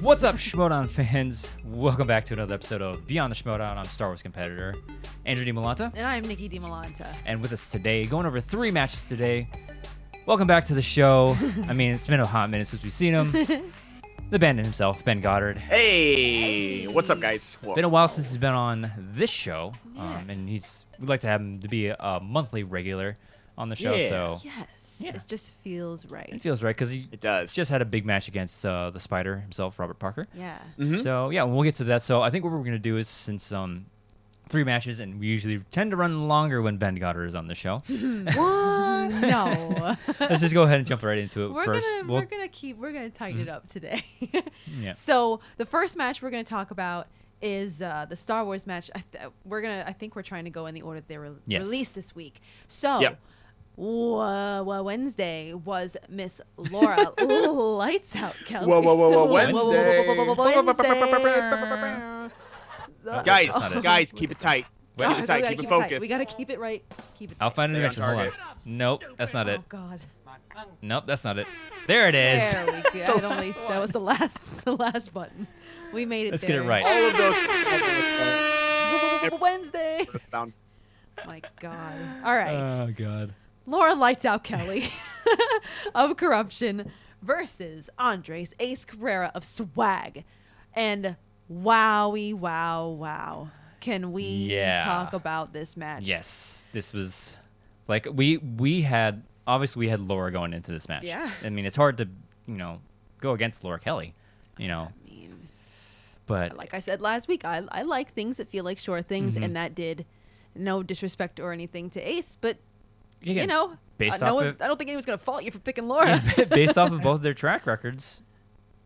What's up, Schmoedown fans? Welcome back to another episode of Beyond the Schmoedown. I'm Star Wars competitor Andres Dimalanta. And I'm Nicki Dimalanta. And with us today, going over 3 matches today. Welcome back to the show. I mean, it's been a hot minute since we've seen him. The bandit himself, Ben Goddard. Hey, what's up, guys? It's been a while since he's been on this show, Yeah. and we'd like to have him to be a monthly regular on the show. Yeah. So Yes, Yeah. it just feels right. it feels right because he It does. just had a big match against the Spider himself, Robert Parker. Yeah. Mhm. So yeah, we'll get to that. So I think what we're gonna do is, since 3 matches, and we usually tend to run longer when Ben Goddard is on the show. What? No. Let's just go ahead and jump right into it we're first. gonna tighten it up today. Yeah. So the first match we're gonna talk about is the Star Wars match. I think we're trying to go in the order that they were Yes. released this week. So. Yep. Wednesday was Miss Laura Lights Out Kelly. Whoa, Wednesday. Guys, that's not it. Guys, keep it tight. Wait, Keep it tight. Keep it focused. We gotta keep it right. Keep it. I'll find it Stay on eventually. Hold on. target. Nope, that's not it. Oh God. Nope, that's not it. There it is. There we go. That was the last button. We made it. Let's get it there. right. All of those. Wednesday. Sound. My God. All right. Oh God. Laura Lights Out Kelly of Corruption versus Andres Ace Cabrera of Swag. And wow. Can we talk about this match? Yes, this was like we had Laura going into this match. Yeah. I mean, it's hard to go against Laura Kelly, I mean, but like I said last week, I like things that feel like sure things, Mhm. and that did no disrespect or anything to Ace, but again, based I off of don't think anyone's gonna fault you for picking Laura. based off of both their track records.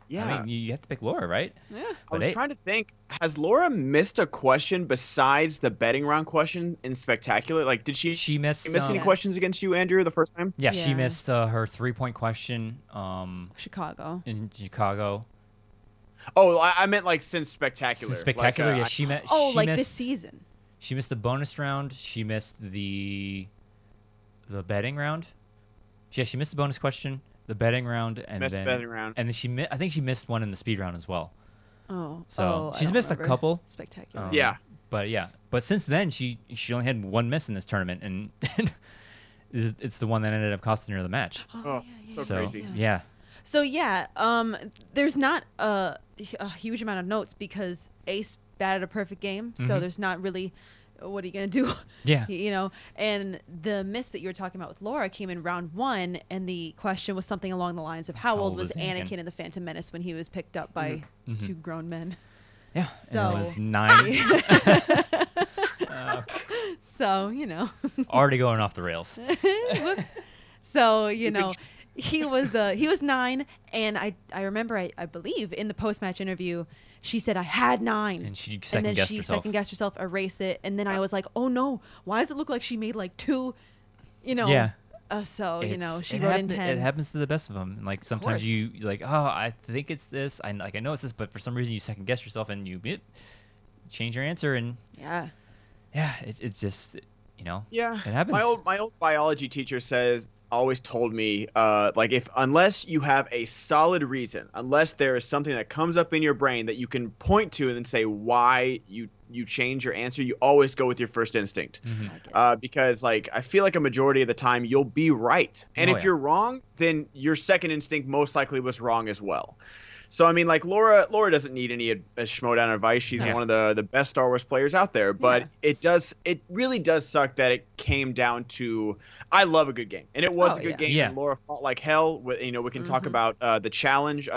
Yeah. I mean, you have to pick Laura, right? Yeah. I But was hey- trying to think. Has Laura missed a question besides the betting round question in Spectacular? Like, did she She missed. miss any Yeah. questions against you, Andrew, the first time? Yeah, she Yeah. missed her 3-point question Chicago. in Chicago. Oh, I meant like since Spectacular. Since Spectacular, Like, yeah, she missed. Oh, she like missed, this season. She missed the bonus round. She missed the betting round. Yeah, she missed the bonus question, the betting round, and missed then betting round. and then I think she missed one in the speed round as well. Oh. So I she's don't missed a remember. couple. Spectacular. Yeah. But since then she only had 1 miss in this tournament, and it's the one that ended up costing her the match. Oh, so So crazy. yeah, So yeah, there's not a huge amount of notes because Ace batted a perfect game. So Mhm. there's not really, what are you gonna do? yeah. And the miss that you were talking about with Laura came in round 1, and the question was something along the lines of how old was Anakin in the Phantom Menace when he was picked up by Mhm. 2 grown men? Yeah, So- and it was 9. So Already going off the rails. Whoops. So he was 9, and I remember I believe in the post match interview she said I had 9, And she and second then guessed she herself. second guessed herself, erased it, and then I was like, oh no, why does it look like she made like 2? Yeah. So she It wrote in happen- 10. It happens to the best of them. Like sometimes course. you're like, oh, I think it's this. I know it's this, but for some reason you second guess yourself and you change your answer, and Yeah. it's just Yeah. it happens. My old biology teacher always told me, like, unless you have a solid reason, unless there is something that comes up in your brain that you can point to and then say why you change your answer, you always go with your first instinct. Mhm. Like it. Because like I feel like a majority of the time you'll be right, and Oh, if yeah. you're wrong, then your second instinct most likely was wrong as well. So I mean, like Laura doesn't need any Schmoedown advice. She's Yeah. one of the best Star Wars players out there. But Yeah. it really does suck that it came down to. I love a good game, and it was Oh, a good yeah. game. Yeah. And Laura fought like hell. We can talk Mhm. about the challenge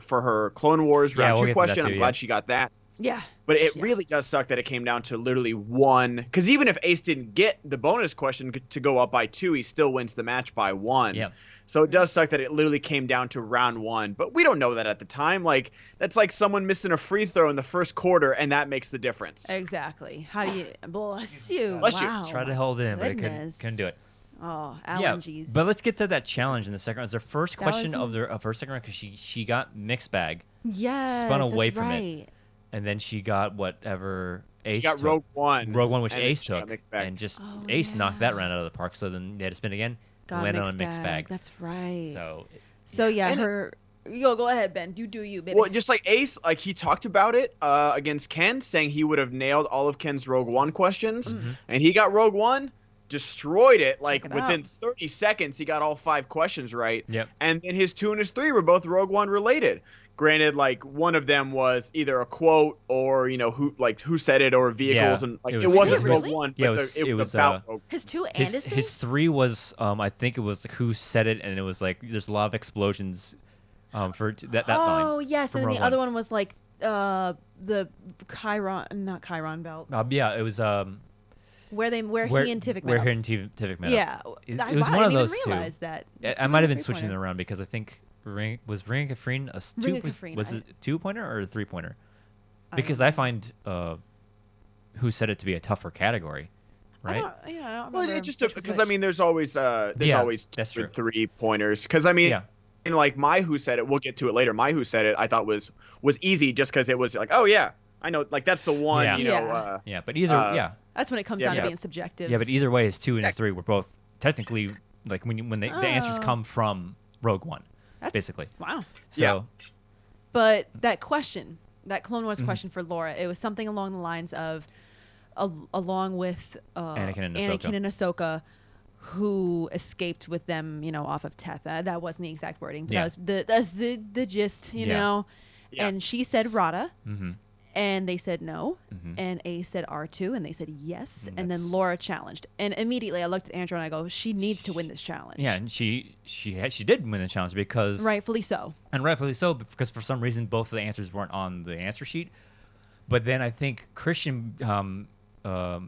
for her Clone Wars Yeah, round we'll 2 get to that question. too, I'm yeah. glad she got that. Yeah. But it Yeah. really does suck that it came down to literally 1. Because even if Ace didn't get the bonus question to go up by 2, he still wins the match by 1. Yep. So it does suck that it literally came down to round 1. But we don't know that at the time. Like, that's like someone missing a free throw in the first quarter, and that makes the difference. Exactly. How do you bless you? Bless you. Wow. Try to hold it in, but it Goodness. couldn't do it. Oh, Yeah, allergies. but let's get to that challenge in the second round. It was their first That question was- of her second round because she got mixed bag, yes, spun away that's from it. right. and then she got whatever Ace She got took. Rogue One. Rogue One, which and then Ace she got took, mixed bag. and just Oh, Ace knocked that yeah. round out of the park. So then they had to spin again, Got landed mixed on a mixed bag. That's right. So So yeah, And her Yo, go ahead, Ben. You do you, baby. Well, just like Ace, like he talked about it against Ken, saying he would have nailed all of Ken's Rogue One questions, and he got Rogue One, destroyed it. Like within 30 seconds, he got all 5 questions right. Yep. And then his 2 and his 3 were both Rogue One related. Granted, like one of them was either a quote or who said it or vehicles, and like it wasn't really? Rogue One, Yeah, but it was about Rogue. His 2 and his 3? His 3 was I think it was like, who said it, and it was like there's a lot of explosions for that line. Oh yes, and then the Rogue other One. one was like the not Chiron belt. Yeah, it was Where he and Tivik met. Where up. he and Tivik met. Yeah, Up. It I, was wow, one I of didn't those even two. realize that. I might have been switching it around because I think Ring of Kafrine was it a 2-pointer or a 3-pointer? Because I find who said it to be a tougher category, right? I don't remember. Well, it just which was because which. I mean, there's always always that's true. 3 pointers. Because I mean, and like my who said it, we'll get to it later. My who said it, I thought was easy just because it was like, oh yeah, I know, like that's the one. Yeah. You know. Yeah, but either That's when it comes down to being subjective. Yeah, but either way, his 2 and his 3 were both technically like when the answers come from Rogue One, basically. Wow. So. Yeah. But that question, that Clone Wars question for Laura, it was something along the lines of, along with Anakin and Ahsoka, who escaped with them, off of Teth. That wasn't the exact wording, but that's the gist, you know. Yeah. And she said Rada, and they said no, Mm-hmm. and A said R2, and they said yes, and that's- then Laura challenged. And immediately I looked at Andrew and I go, she needs to win this challenge. Yeah, and she did win the challenge because Rightfully so. and rightfully so, because for some reason both of the answers weren't on the answer sheet. But then I think Christian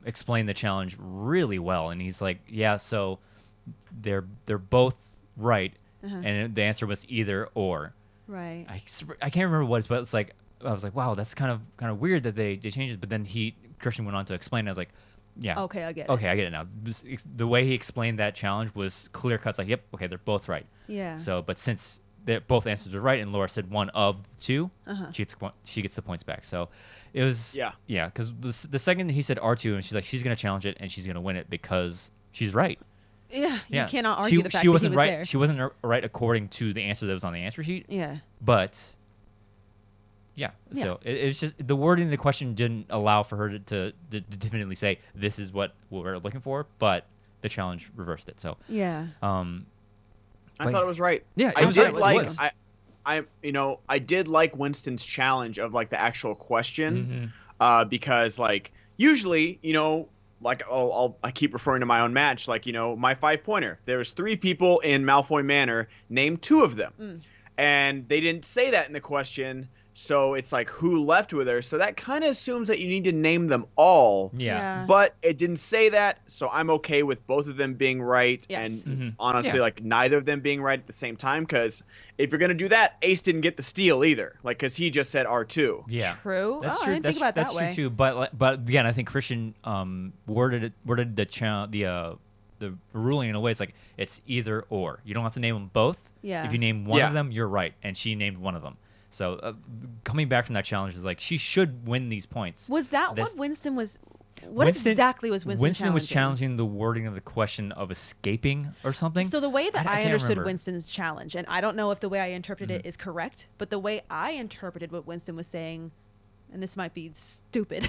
explained the challenge really well, and he's like, yeah, so they're both right, and the answer was either or. Right. I can't remember what it's, but it's like I was like, wow, that's kind of weird that they changed it. But then Christian went on to explain. I was like, yeah, Okay, I get it. okay, I get it now. The way he explained that challenge was clear cut. It's like, yep, okay, they're both right. Yeah. So, but since both answers are right, and Laura said one of the 2, she gets the points back. So, it was yeah, because the second he said R2, and she's like, she's gonna challenge it and she's gonna win it because she's right. Yeah, you cannot argue the fact that wasn't he was right. there. She wasn't right according to the answer that was on the answer sheet. Yeah. But so it's just the wording of the question didn't allow for her to definitely say this is what we're looking for, but the challenge reversed it. So Yeah. I thought it was right. Yeah, I it was did right. It like was. I did like Winston's challenge of like the actual question, because like usually like I keep referring to my own match, like my 5-pointer. There's 3 people in Malfoy Manor. Name 2 of them, and they didn't say that in the question. So it's like who left with her. So that kind of assumes that you need to name them all. Yeah. But it didn't say that, so I'm okay with both of them being right, Yes. and honestly, like neither of them being right at the same time. Because if you're gonna do that, Ace didn't get the steal either, like because he just said R2. Yeah. True. That's I true. didn't think about it that's that way. true too. But again, I think Christian worded the ruling in a way it's like it's either or. You don't have to name them both. Yeah. If you name one of them, you're right, and she named one of them. So coming back from that challenge is like she should win these points. Was that what Winston was? What exactly was Winston? Winston was challenging the wording of the question of escaping or something. So the way that I can't understood remember. Winston's challenge, and I don't know if the way I interpreted it is correct, but the way I interpreted what Winston was saying, and this might be stupid,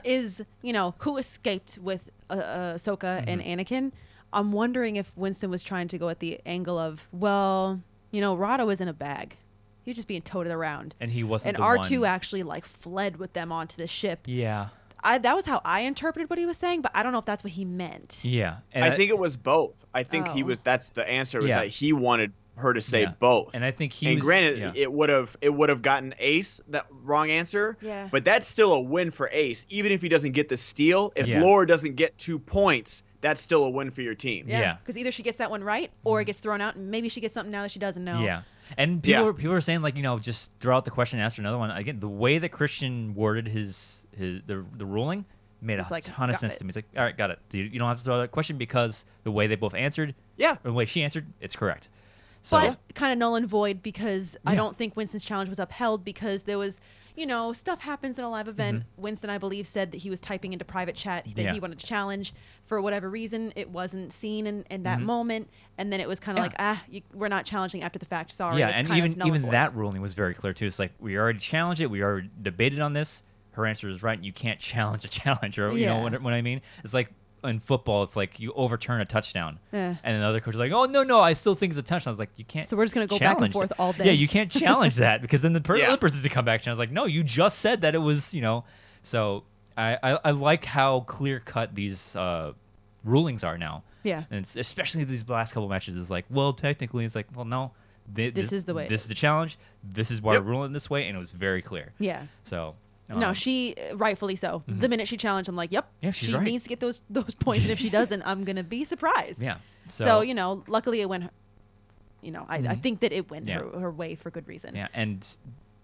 is who escaped with Ahsoka and Anakin. I'm wondering if Winston was trying to go at the angle of, well, Rada was in a bag. He was just being toted around. And he wasn't and the R2 one. actually like fled with them onto the ship. Yeah. That was how I interpreted what he was saying, but I don't know if that's what he meant. Yeah. And I think it was both. I think he was. That's the answer. Was that he wanted her to say both. And I think he. And was, granted, it would have gotten Ace that wrong answer. Yeah. But that's still a win for Ace, even if he doesn't get the steal. If Laura doesn't get 2 points, that's still a win for your team. Yeah. Because either she gets that one right, or it gets thrown out, and maybe she gets something now that she doesn't know. Yeah. And people are saying like just throw out the question, ask another one. Again, the way that Christian worded the ruling made a ton of sense to me. It's like, all right, got it. You don't have to throw out that question because the way they both answered, or the way she answered, it's correct. So But kind of null and void because I Yeah. don't think Winston's challenge was upheld because there was, stuff happens in a live event. Mm-hmm. Winston, I believe, said that he was typing into private chat that Yeah. he wanted to challenge. For whatever reason, it wasn't seen in that moment. And then it was kind of Yeah. like, we're not challenging after the fact. Sorry. yeah, It's and kind of even null and even void. that ruling was very clear too. It's like we already challenged it. We already debated on this. Her answer is right. And you can't challenge a challenger. You know Yeah. what I mean? It's like in football, if like you overturn a touchdown, Yeah. and then the other coach is like, "Oh no, I still think it's a touchdown." I was like, "You can't." So we're just gonna go back and challenge forth that. all day. Yeah, you can't challenge that because then the Yeah. other person's to come back. And I was like, "No, you just said that it was." So I like how clear cut these rulings are now. Yeah. And it's, especially these last couple matches is like, well, technically, it's like, well, no, This is the way it This is the is. challenge. This is why Yep. we're ruling this way, and it was very clear. Yeah. So No, she rightfully so. The minute she challenged, I'm like, yep. Yeah, she's she right. needs to get those points, and if she doesn't, I'm gonna be surprised. Yeah. So luckily it went. I think that it went Yeah. her way for good reason. Yeah, and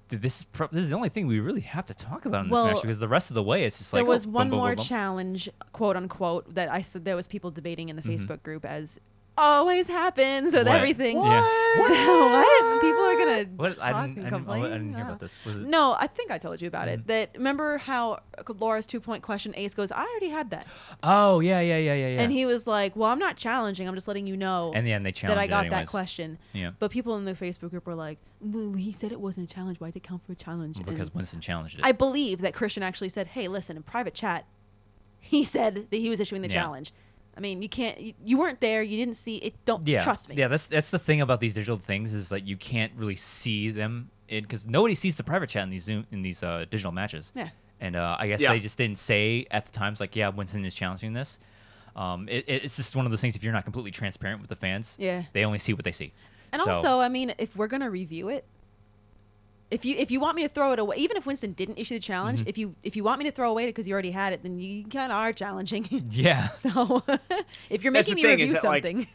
this is the only thing we really have to talk about in this Well, match because the rest of the way it's just like There was oh, one boom, boom, more boom, boom. challenge, quote unquote, that I said there was people debating in the Mm-hmm. Facebook group as always happens with What? everything. Yeah. What? People are gonna What? talk I and didn't complain. hear about this. Was it? No, I think I told you about Mm-hmm. it. That remember how Laura's 2-point question, Ace goes, I already had that. Oh yeah. And he was like, well, I'm not challenging. I'm just letting you know And then they that challenged I got it that anyways. question. Yeah. But people in the Facebook group were like, well, he said it wasn't a challenge. Why did it count for a challenge? And Because Winston challenged it. I believe that Christian actually said, hey, listen, in private chat, he said that he was issuing the Yeah. challenge. I mean, you can't, you weren't there. You didn't see it. Don't Yeah. trust me. Yeah, that's the thing about these digital things is like you can't really see them because nobody sees the private chat in these digital matches. Yeah. And I guess Yeah. they just didn't say at the times like, yeah, Winston is challenging this. It's just one of those things. If you're not completely transparent with the fans, Yeah. they only see what they see. And So- also, I mean, if we're gonna review it, if you want me to throw it away, even if Winston didn't issue the challenge, Mm-hmm. if you want me to throw away because you already had it, then you kind of are challenging. yeah, So if you're That's making the me thing, is review that, like, something,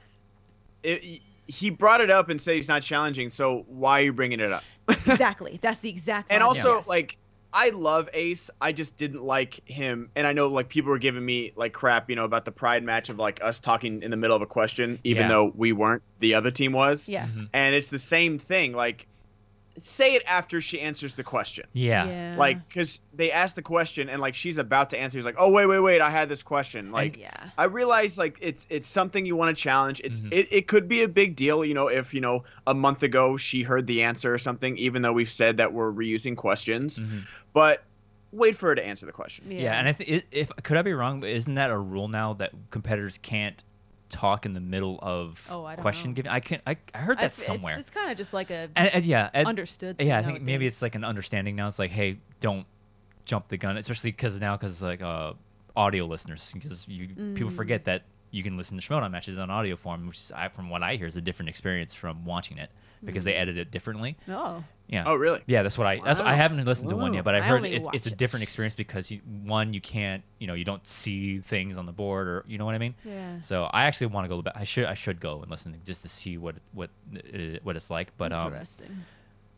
He brought it up and said he's not challenging, so why are you bringing it up? exactly, that's the exact. And logic. also, Yes. like, I love Ace. I just didn't like him. And I know, like, people were giving me, like, crap, about the Pride match of, like, us talking in the middle of a question, even Yeah. though we weren't. The other team was. yeah, And it's the same thing. Like, say it after she answers the question. yeah, Like, because they asked the question, and, like, she's about to answer. He's like, oh, wait, I had this question. Like, yeah. I realize, like, it's something you want to challenge. Mm-hmm. It could be a big deal, if a month ago she heard the answer or something, even though we've said that we're reusing questions. Mm-hmm. But wait for her to answer the question. yeah. And I think if could I be wrong? But isn't that a rule now that competitors can't talk in the middle of Oh, I don't question know. giving? I heard that somewhere. It's kind of just like a And yeah, understood. Yeah, I thing think maybe nowadays. it's like an understanding now. It's like, hey, don't jump the gun, especially because like audio listeners, because people forget that you can listen to Schmoedown matches on audio form, which is, from what I hear, is a different experience from watching it because they edit it differently. Oh, Yeah. Oh, really? Yeah, that's what I. That's Wow. I haven't listened to one yet, but I've I heard only it's a watch it. different experience because you can't, you don't see things on the board, or you know what I mean. yeah. So I actually want to go back. I should go and listen just to see what it's like. But Interesting.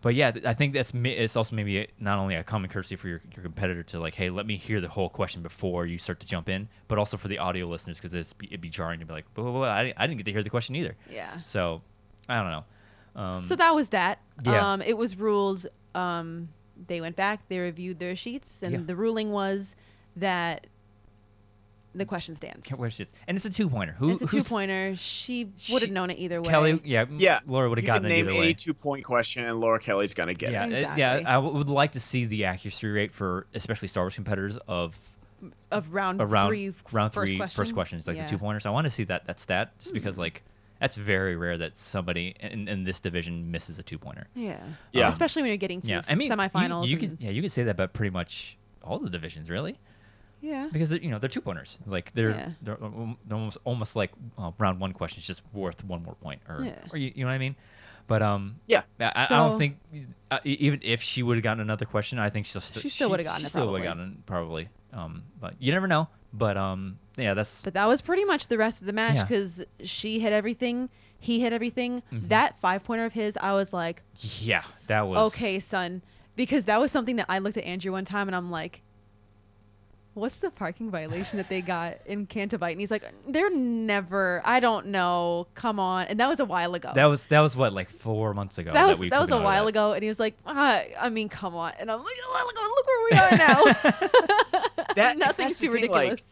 but yeah, I think it's also maybe not only a common courtesy for your competitor to like, hey, let me hear the whole question before you start to jump in, but also for the audio listeners because it'd be jarring to be like, whoa, I didn't get to hear the question either. Yeah. So I don't know. So that was that. Yeah. It was ruled. They went back. They reviewed their sheets, and Yeah. the ruling was that the question stands. Where's this? And it's a 2-pointer. It's a 2-pointer. She would have known it either way. Kelly, Yeah. Laura would have You gotten can it name either any way. 2-point question, and Laura Kelly's gonna get Yeah, it. Exactly. I would like to see the accuracy rate for especially Star Wars competitors of Of round around three, round first three question. first questions, like Yeah. the 2-pointers. I want to see that stat just because like that's very rare that somebody in this division misses a 2-pointer. Yeah. Yeah. Especially when you're getting to Yeah, I mean semifinals. You and- could say that about pretty much all the divisions, really, yeah. because they're 2-pointers. Like they're almost like round 1 questions just worth 1 more point, or Yeah. or you know what I mean. But Yeah. I So- don't think even if she would have gotten another question, I think She still would have gotten she it, still would have probably. gotten it, probably. But you never know. But yeah, that's But that was pretty much the rest of the match Yeah. because she hit everything. He hit everything. Mm-hmm. That 5-pointer of his, I was like, yeah, that was okay, son. Because that was something that I looked at Andrew one time and I'm like, what's the parking violation that they got in Cantabite? And he's like, they're never, I don't know, come on. And that was a while ago. That was what, like 4 months ago. That was a while ago. And he was like, I mean, come on. And I'm like, look where we are now. Nothing's too ridiculous. Like,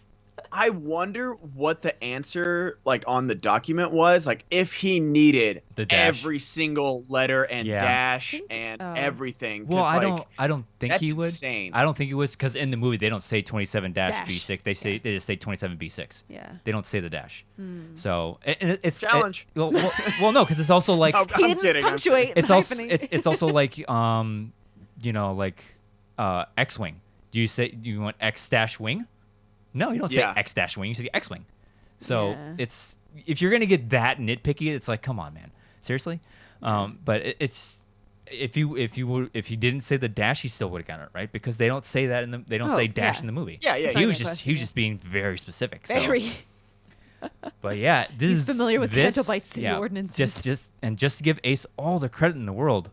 I wonder what the answer, like, on the document was. Like, if he needed every single letter and dash and everything. Well, I don't think he would. Insane. I don't think he was, because in the movie they don't say 27-B6. They just say 27-B6. Yeah. they don't say the dash. So it's challenge. Well, no, because it's also like I'm kidding. Punctuate. it's also like like X-wing. Do you want X-wing? No, you don't say X-wing. You say X-wing. So it's, if you're gonna get that nitpicky, it's like, come on, man, seriously. But it's if he didn't say the dash, he still would have gotten it, right? Because they don't say that they don't say dash in the movie. Yeah. He was just being very specific. Very. But yeah, He's familiar with Cantabite city ordinances. Just to give Ace all the credit in the world.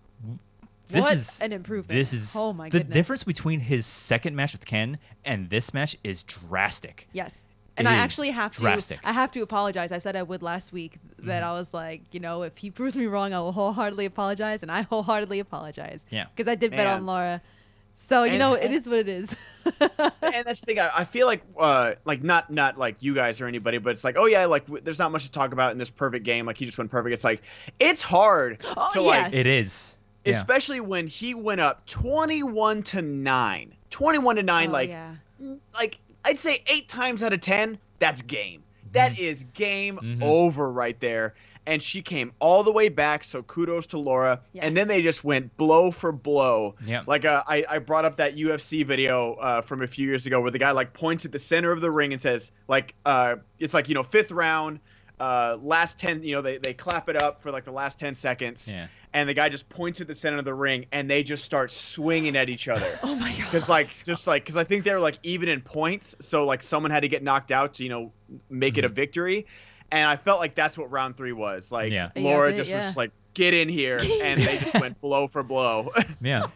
This is an improvement. Oh my the goodness. difference between his second match with Ken and this match is drastic. Yes. And I actually have drastic. I have to apologize. I said I would last week that I was like, if he proves me wrong, I will wholeheartedly apologize, and I wholeheartedly apologize. Yeah. Because I did bet on Laura. So, it is what it is. And that's the thing. I feel like not like you guys or anybody, but it's like, oh yeah, like there's not much to talk about in this perfect game. Like he just went perfect. It's like, it's hard to like. It is. Yeah. Especially when he went up 21-9. 21-9, like I'd say 8 times out of 10, that's game. That is game over right there. And she came all the way back, so kudos to Laura. Yes. And then they just went blow for blow. Yeah. Like I brought up that UFC video from a few years ago where the guy like points at the center of the ring and says like it's like 5th round, last 10. They clap it up for like the last 10 seconds. Yeah. And the guy just points at the center of the ring, and they just start swinging at each other. Oh my god! Because I think they were like even in points, so like someone had to get knocked out to make it a victory, and I felt like that's what round 3 was. Like Laura was just like, get in here, and they just went blow for blow. Yeah,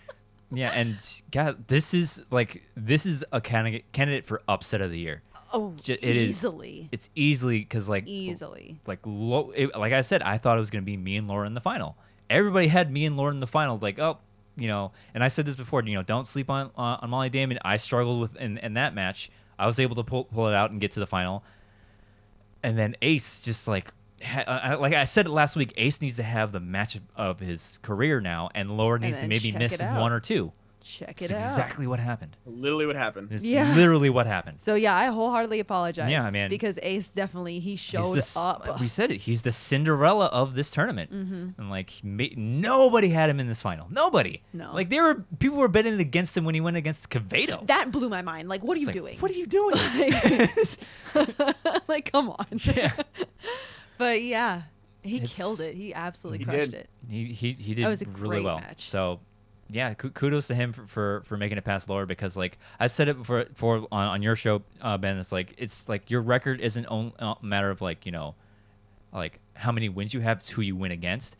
and God, this is a candidate for upset of the year. Oh, easily. It's easily because like I said, I thought it was gonna be me and Laura in the final. Everybody had me and Lauren in the final, like, and I said this before, don't sleep on Molly Damon. I struggled with in that match. I was able to pull it out and get to the final. And then Ace just like I said it last week, Ace needs to have the match of his career now, and Laura needs to maybe miss 1 or 2. Check it That's out. exactly what happened. Literally what happened. It's literally what happened. So yeah, I wholeheartedly apologize. Yeah, man. Because Ace definitely he showed up. We said it. He's the Cinderella of this tournament, and like nobody had him in this final. Nobody. No. Like people were betting against him when he went against Quevedo. That blew my mind. Like, what are you doing? What are you doing? Like, come on. Yeah. But yeah, he killed it. He absolutely crushed it. He did that was a really great well. Match. So. Yeah, kudos to him for making it past Laura, because like I said it before on your show, Ben. It's like your record isn't a matter of like like how many wins you have, it's who you win against.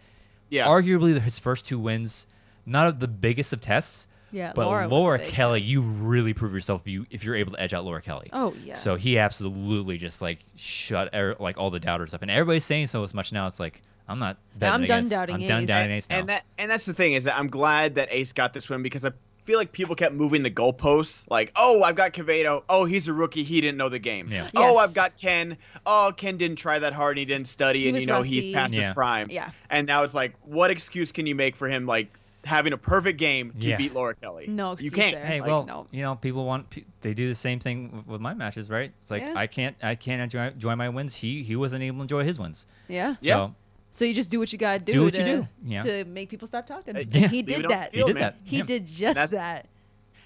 Yeah. Arguably his first 2 wins, not the biggest of tests. Yeah, but Laura Kelly, you really prove yourself if you're able to edge out Laura Kelly. Oh yeah. So he absolutely just like shut like all the doubters up, and everybody's saying so much now. It's like. I'm not. I'm done doubting Ace. I'm done doubting Ace now. And that's the thing is that I'm glad that Ace got this win, because I feel like people kept moving the goalposts. Like, oh, I've got Quevedo. Oh, he's a rookie. He didn't know the game. Yeah. Oh, I've got Ken. Oh, Ken didn't try that hard and he didn't study, and he's past his prime. Yeah. And now it's like, what excuse can you make for him like having a perfect game to beat Laura Kelly? No excuse. You can't. There. Hey, well, people they do the same thing with my matches, right? It's like I can't enjoy my wins. He wasn't able to enjoy his wins. Yeah. So you just do what you gotta do. Do what you do. Yeah. To make people stop talking. Yeah. He did that. He did just that.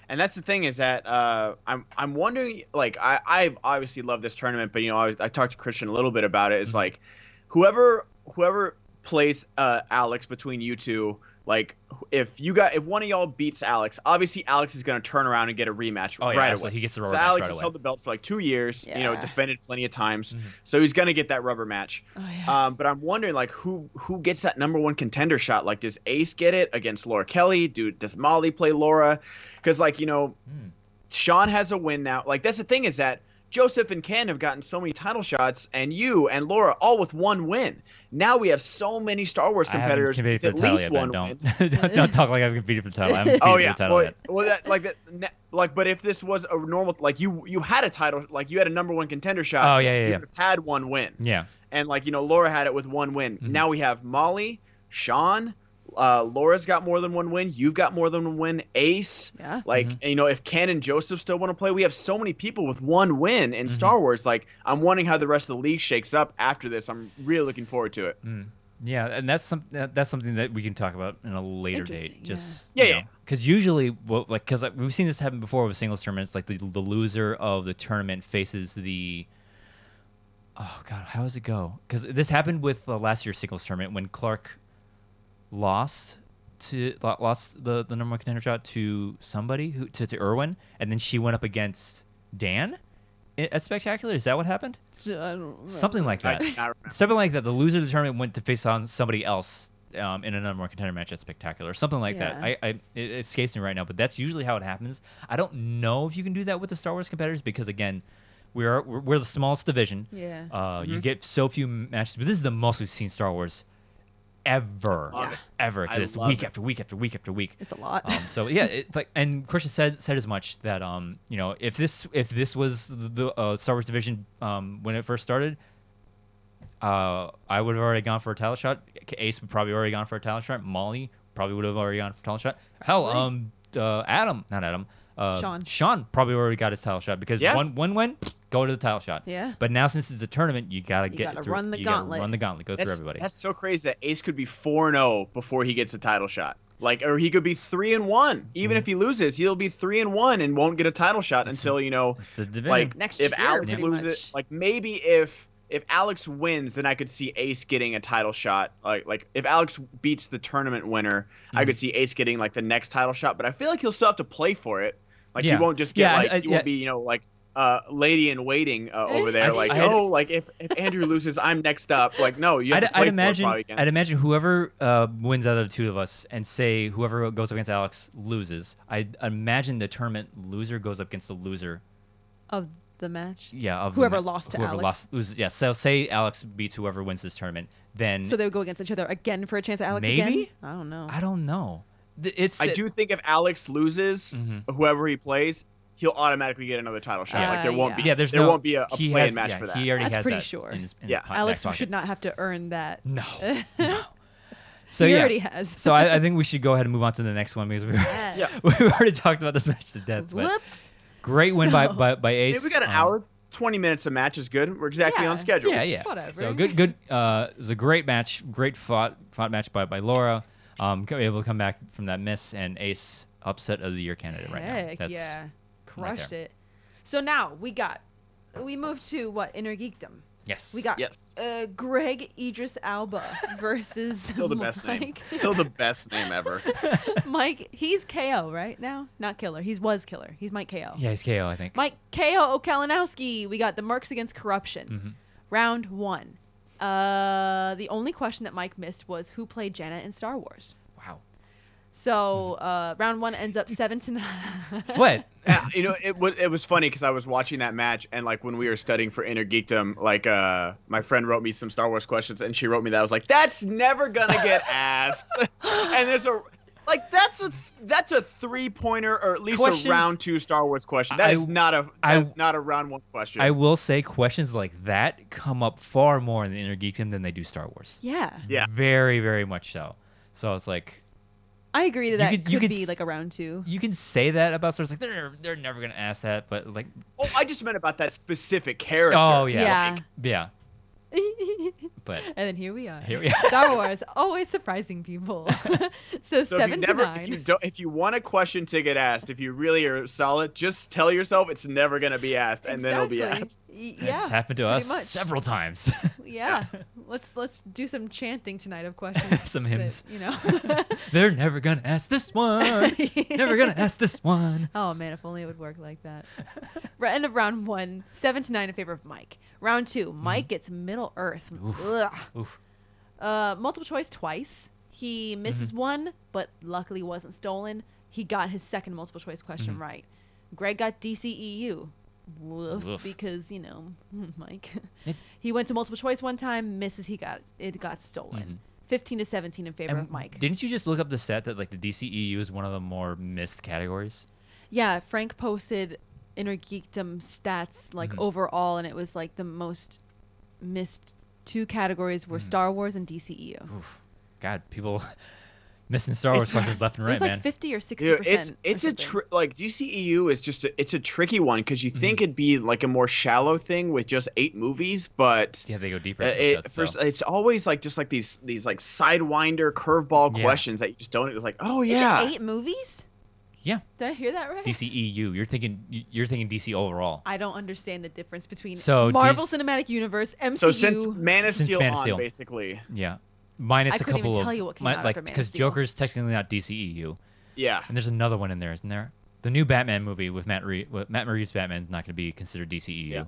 And that's the thing is that I'm wondering, like, I obviously love this tournament, but I talked to Christian a little bit about it. It's like whoever plays Alex between you two, like if one of y'all beats Alex, obviously Alex is going to turn around and get a rematch right away. So he gets the rubber match. match Alex right has away. held the belt for like 2 years, defended plenty of times, so he's going to get that rubber match. Oh, yeah. But I'm wondering, like, who gets that #1 contender shot? Like, does Ace get it against Laura Kelly? Does Molly play Laura? Because, like, Sean has a win now. Like, that's the thing, is that Joseph and Ken have gotten so many title shots, and you and Laura all with one win. Now we have so many Star Wars competitors with at least one win. Don't talk like I've competed for the title. I haven't Oh competed yeah, for the title yet. but if this was a normal, like you had a title, like you had a number 1 contender shot. Oh yeah. You would have had one win. Yeah. And like, Laura had it with one win. Now we have Molly, Sean, Laura's got more than one win. You've got more than one win. Ace. Yeah. Like, if Ken and Joseph still want to play, we have so many people with one win in Star Wars. Like, I'm wondering how the rest of the league shakes up after this. I'm really looking forward to it. Yeah, and that's something that we can talk about in a later date. Just yeah. Because usually, because we've seen this happen before with singles tournaments. Like the loser of the tournament faces the. Oh God, how does it go? Because this happened with last year's singles tournament when Clark lost the number 1 contender shot to somebody to Irwin, and then she went up against Dan at Spectacular. Is that what happened? I don't remember. Something like that. Something like that. The loser of the tournament went to face on somebody else in a number 1 contender match at Spectacular. Something like that. It escapes me right now, but that's usually how it happens. I don't know if you can do that with the Star Wars competitors because, again, we're the smallest division. Yeah. You get so few matches, but this is the most we've seen Star Wars ever. Because it's week after week after week after week. It's a lot. So yeah, and Christian said as much that if this was the Star Wars division when it first started, I would have already gone for a title shot. Ace would probably already gone for a title shot. Molly probably would have already gone for a title shot. Hell, Sean probably already got his title shot because one win, go to the title shot. Yeah. But now since it's a tournament, you gotta run the gauntlet. Run the gauntlet. Go through everybody. That's so crazy that Ace could be 4-0 before he gets a title shot. Like, or he could be 3-1. Even if he loses, he'll be 3-1 and won't get a title shot until it's the division. like next if year, Alex loses, like maybe if Alex wins, then I could see Ace getting a title shot. Like if Alex beats the tournament winner, I could see Ace getting like the next title shot. But I feel like he'll still have to play for it. Like he won't just get he won't be lady in waiting over there. If Andrew loses, I'm next up. Like no, you have to play for it. I'd imagine whoever wins out of the two of us, and say whoever goes up against Alex loses. I'd imagine the tournament loser goes up against the loser of the match. Yeah, of whoever lost to Alex. Loses. Yeah, so say Alex beats whoever wins this tournament, then so they would go against each other again for a chance at Alex maybe? Again. I don't know. I do think if Alex loses, whoever he plays, he'll automatically get another title shot. Like there won't be. Yeah, there won't be a play-in match for that. He already That's has pretty that sure. in his Alex should not have to earn that. No. So he already has. So I think we should go ahead and move on to the next one because we've already talked about this match to death. Whoops. Great win by Ace. Maybe we got an hour. 20 minutes a match is good. We're exactly on schedule. Yeah. Whatever. So good. It was a great match. Great fought match by Laura. Able to come back from that miss, and Ace upset of the year candidate right now. Heck yeah. Crushed it. So now we moved to what? Inner Geekdom. Yes. We got Greg Idris Alba versus Still the best name. Still the best name ever. Mike, he's KO right now. Not Killer. He was Killer. He's Mike KO. Yeah, he's KO, I think. Mike KO Kalinowski. We got the Mercs against Corruption. Round 1. The only question that Mike missed was who played Janet in Star Wars. Wow. So round 1 ends up 7-9. What? It was funny because I was watching that match, and like when we were studying for Inner Geekdom, like my friend wrote me some Star Wars questions, and she wrote me that. I was like, that's never gonna get asked. And there's that's a 3-pointer or at least a round 2 Star Wars question. That is not a round 1 question. I will say questions like that come up far more in the Inner Geekdom than they do Star Wars. Yeah. Very, very much so. So it's like. I agree that could be like a round 2. You can say that about Star Wars, like they're never gonna ask that, but like. Oh, I just meant about that specific character. Oh yeah. Yeah. But and then here we are. Star Wars, always surprising people. so 7-9. If you want a question to get asked, if you really are solid, just tell yourself it's never gonna be asked, and then it'll be asked. Yeah, it's happened to us several times. Yeah, let's do some chanting tonight of questions. Some hymns. That, they're never gonna ask this one. Never gonna ask this one. Oh man, if only it would work like that. End of round 1, 7-9 in favor of Mike. Round 2, Mike gets Middle Earth. Oof. Multiple choice twice. He misses one, but luckily wasn't stolen. He got his second multiple choice question right. Greg got DCEU. Woof. Because, Mike. He went to multiple choice one time, misses, it got stolen. 15-17 in favor of Mike. Didn't you just look up the stat that like the DCEU is one of the more missed categories? Yeah, Frank posted Inner Geekdom stats like overall, and it was like the most missed 2 categories were Star Wars and DCEU. Oof. God, people missing Star Wars questions left and right, it was like man. 50 or 60%. It's like DCEU is just it's a tricky one because you think it'd be like a more shallow thing with just 8 movies, but yeah, they go deeper. It's always like just like these like sidewinder curveball questions that you just don't. It's like, oh yeah, Is it 8 movies? Yeah. Did I hear that right? DCEU. You're thinking DC overall. I don't understand the difference between So Marvel Cinematic Universe, MCU. So since Man of Steel basically. Yeah. Minus I a couldn't couple even of tell you what came out after Man of because Steel. Joker's technically not DCEU. Yeah. And there's another one in there, isn't there? The new Batman movie with Matt Reeves' Batman is not going to be considered DCEU. Yeah.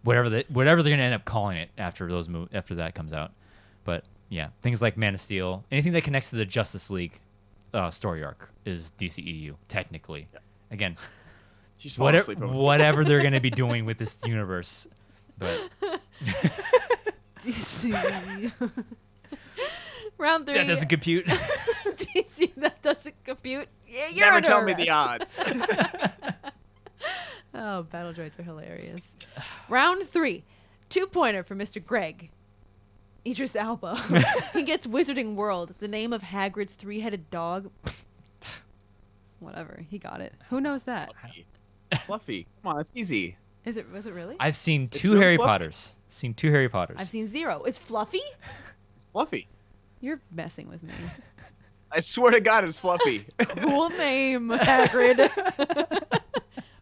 Whatever they're going to end up calling it after that comes out. But yeah, things like Man of Steel, anything that connects to the Justice League story arc is DCEU technically. Yeah. Again, whatever they're going to be doing with this universe, but DCEU. Round 3. That doesn't compute. DC, that doesn't compute. Yeah, you're Never tell me the odds. Oh, battle droids are hilarious. Round 3. 2-pointer for Mr. Greg. Idris Elba. He gets Wizarding World, the name of Hagrid's 3-headed dog. Whatever, he got it. Who knows that? Fluffy. Come on, it's easy. Was it really? I've seen 2 Harry Potters. I've seen 0. It's Fluffy? It's Fluffy. You're messing with me. I swear to God, it's Fluffy. Cool name, Hagrid.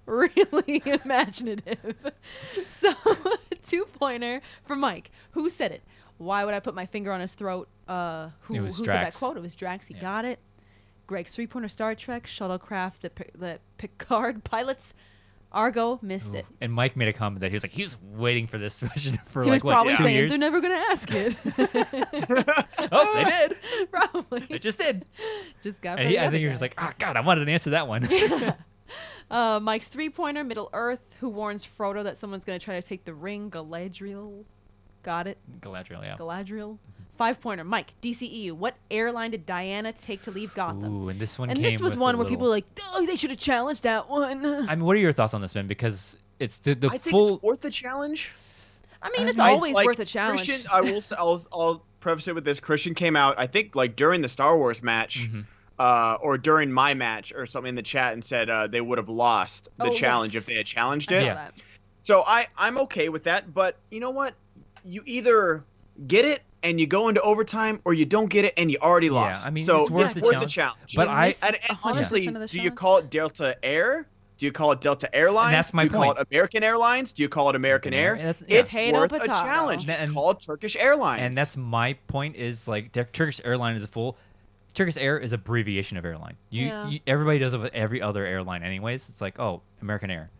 Really imaginative. So, 2-pointer for Mike. Who said it? Why would I put my finger on his throat? Who said that quote? It was Drax. He got it. Greg's 3-pointer Star Trek, shuttlecraft, the Picard pilots. Argo missed it. And Mike made a comment that he was waiting for this question for he was probably 2 saying years? they're never going to ask it. Oh, they did. Probably. They just did. Just got. And I think he was like, "Ah, God, I wanted to answer that one." Mike's 3-pointer, Middle Earth, who warns Frodo that someone's going to try to take the ring. Galadriel. Got it. Galadriel, yeah. Galadriel. 5-pointer, Mike, DCEU. What airline did Diana take to leave Gotham? Ooh, and this was one where people were like, "Oh, they should have challenged that one." I mean, what are your thoughts on this, Ben? Because it's the I think it's worth the challenge. I mean, it's always worth a challenge. Christian, I'll preface it with this. Christian came out, I think, like during the Star Wars match, or during my match or something in the chat, and said they would have lost the challenge if they had challenged it. Yeah. So I'm okay with that, but you know what? You either get it and you go into overtime, or you don't get it and you already lost. Yeah, I mean, so it's worth the challenge. But and honestly, do you call it Delta Air? Do you call it Delta Airlines? And that's my point. Do you call it American Airlines? Do you call it American Air? It's worth a challenge. It's called Turkish Airlines. And that's my point is, like, Turkish Airline is a full... Turkish Air is abbreviation of airline. Everybody does it with every other airline anyways. It's like, oh, American Air.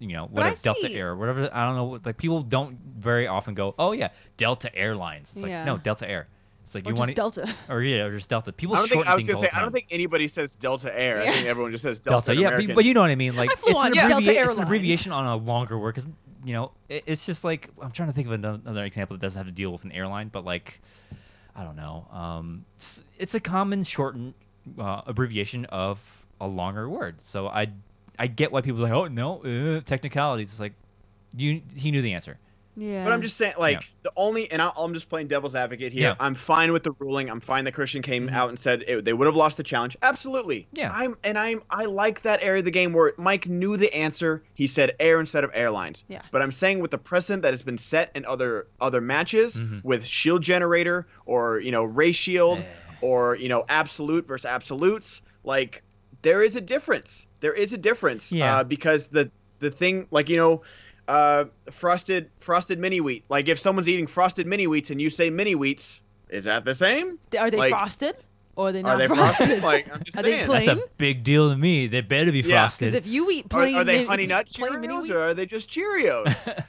Whatever, Delta Air, whatever. I don't know. Like, people don't very often go, oh, yeah, Delta Airlines. It's like, no, Delta Air. It's like, or you want Delta. Or just Delta. People I shorten things all the time. I don't think anybody says Delta Air. Yeah. I think everyone just says Delta. Yeah, but you know what I mean. Like, it's an abbreviation on a longer word. Because, it's just like, I'm trying to think of another example that doesn't have to deal with an airline, but like, I don't know. It's a common shortened abbreviation of a longer word. So I get why people are like, oh no, technicalities. It's like, he knew the answer. Yeah. But I'm just saying, like, I'm just playing devil's advocate here. Yeah. I'm fine with the ruling. I'm fine that Christian came out and said they would have lost the challenge. Absolutely. Yeah. I like that area of the game where Mike knew the answer. He said air instead of airlines. Yeah. But I'm saying with the precedent that has been set in other matches with shield generator or ray shield or absolute versus absolutes, like, there is a difference. There is a difference. Yeah. Because the thing, like, frosted mini wheat. Like, if someone's eating frosted mini wheats and you say mini wheats, is that the same? Are they like, frosted? Or are they not are they frosted? Like, I'm just are saying. they plain? That's a big deal to me. They better be frosted. Because if you eat plain, are they Honey Nut plain mini Cheerios wheats? or are they just Cheerios?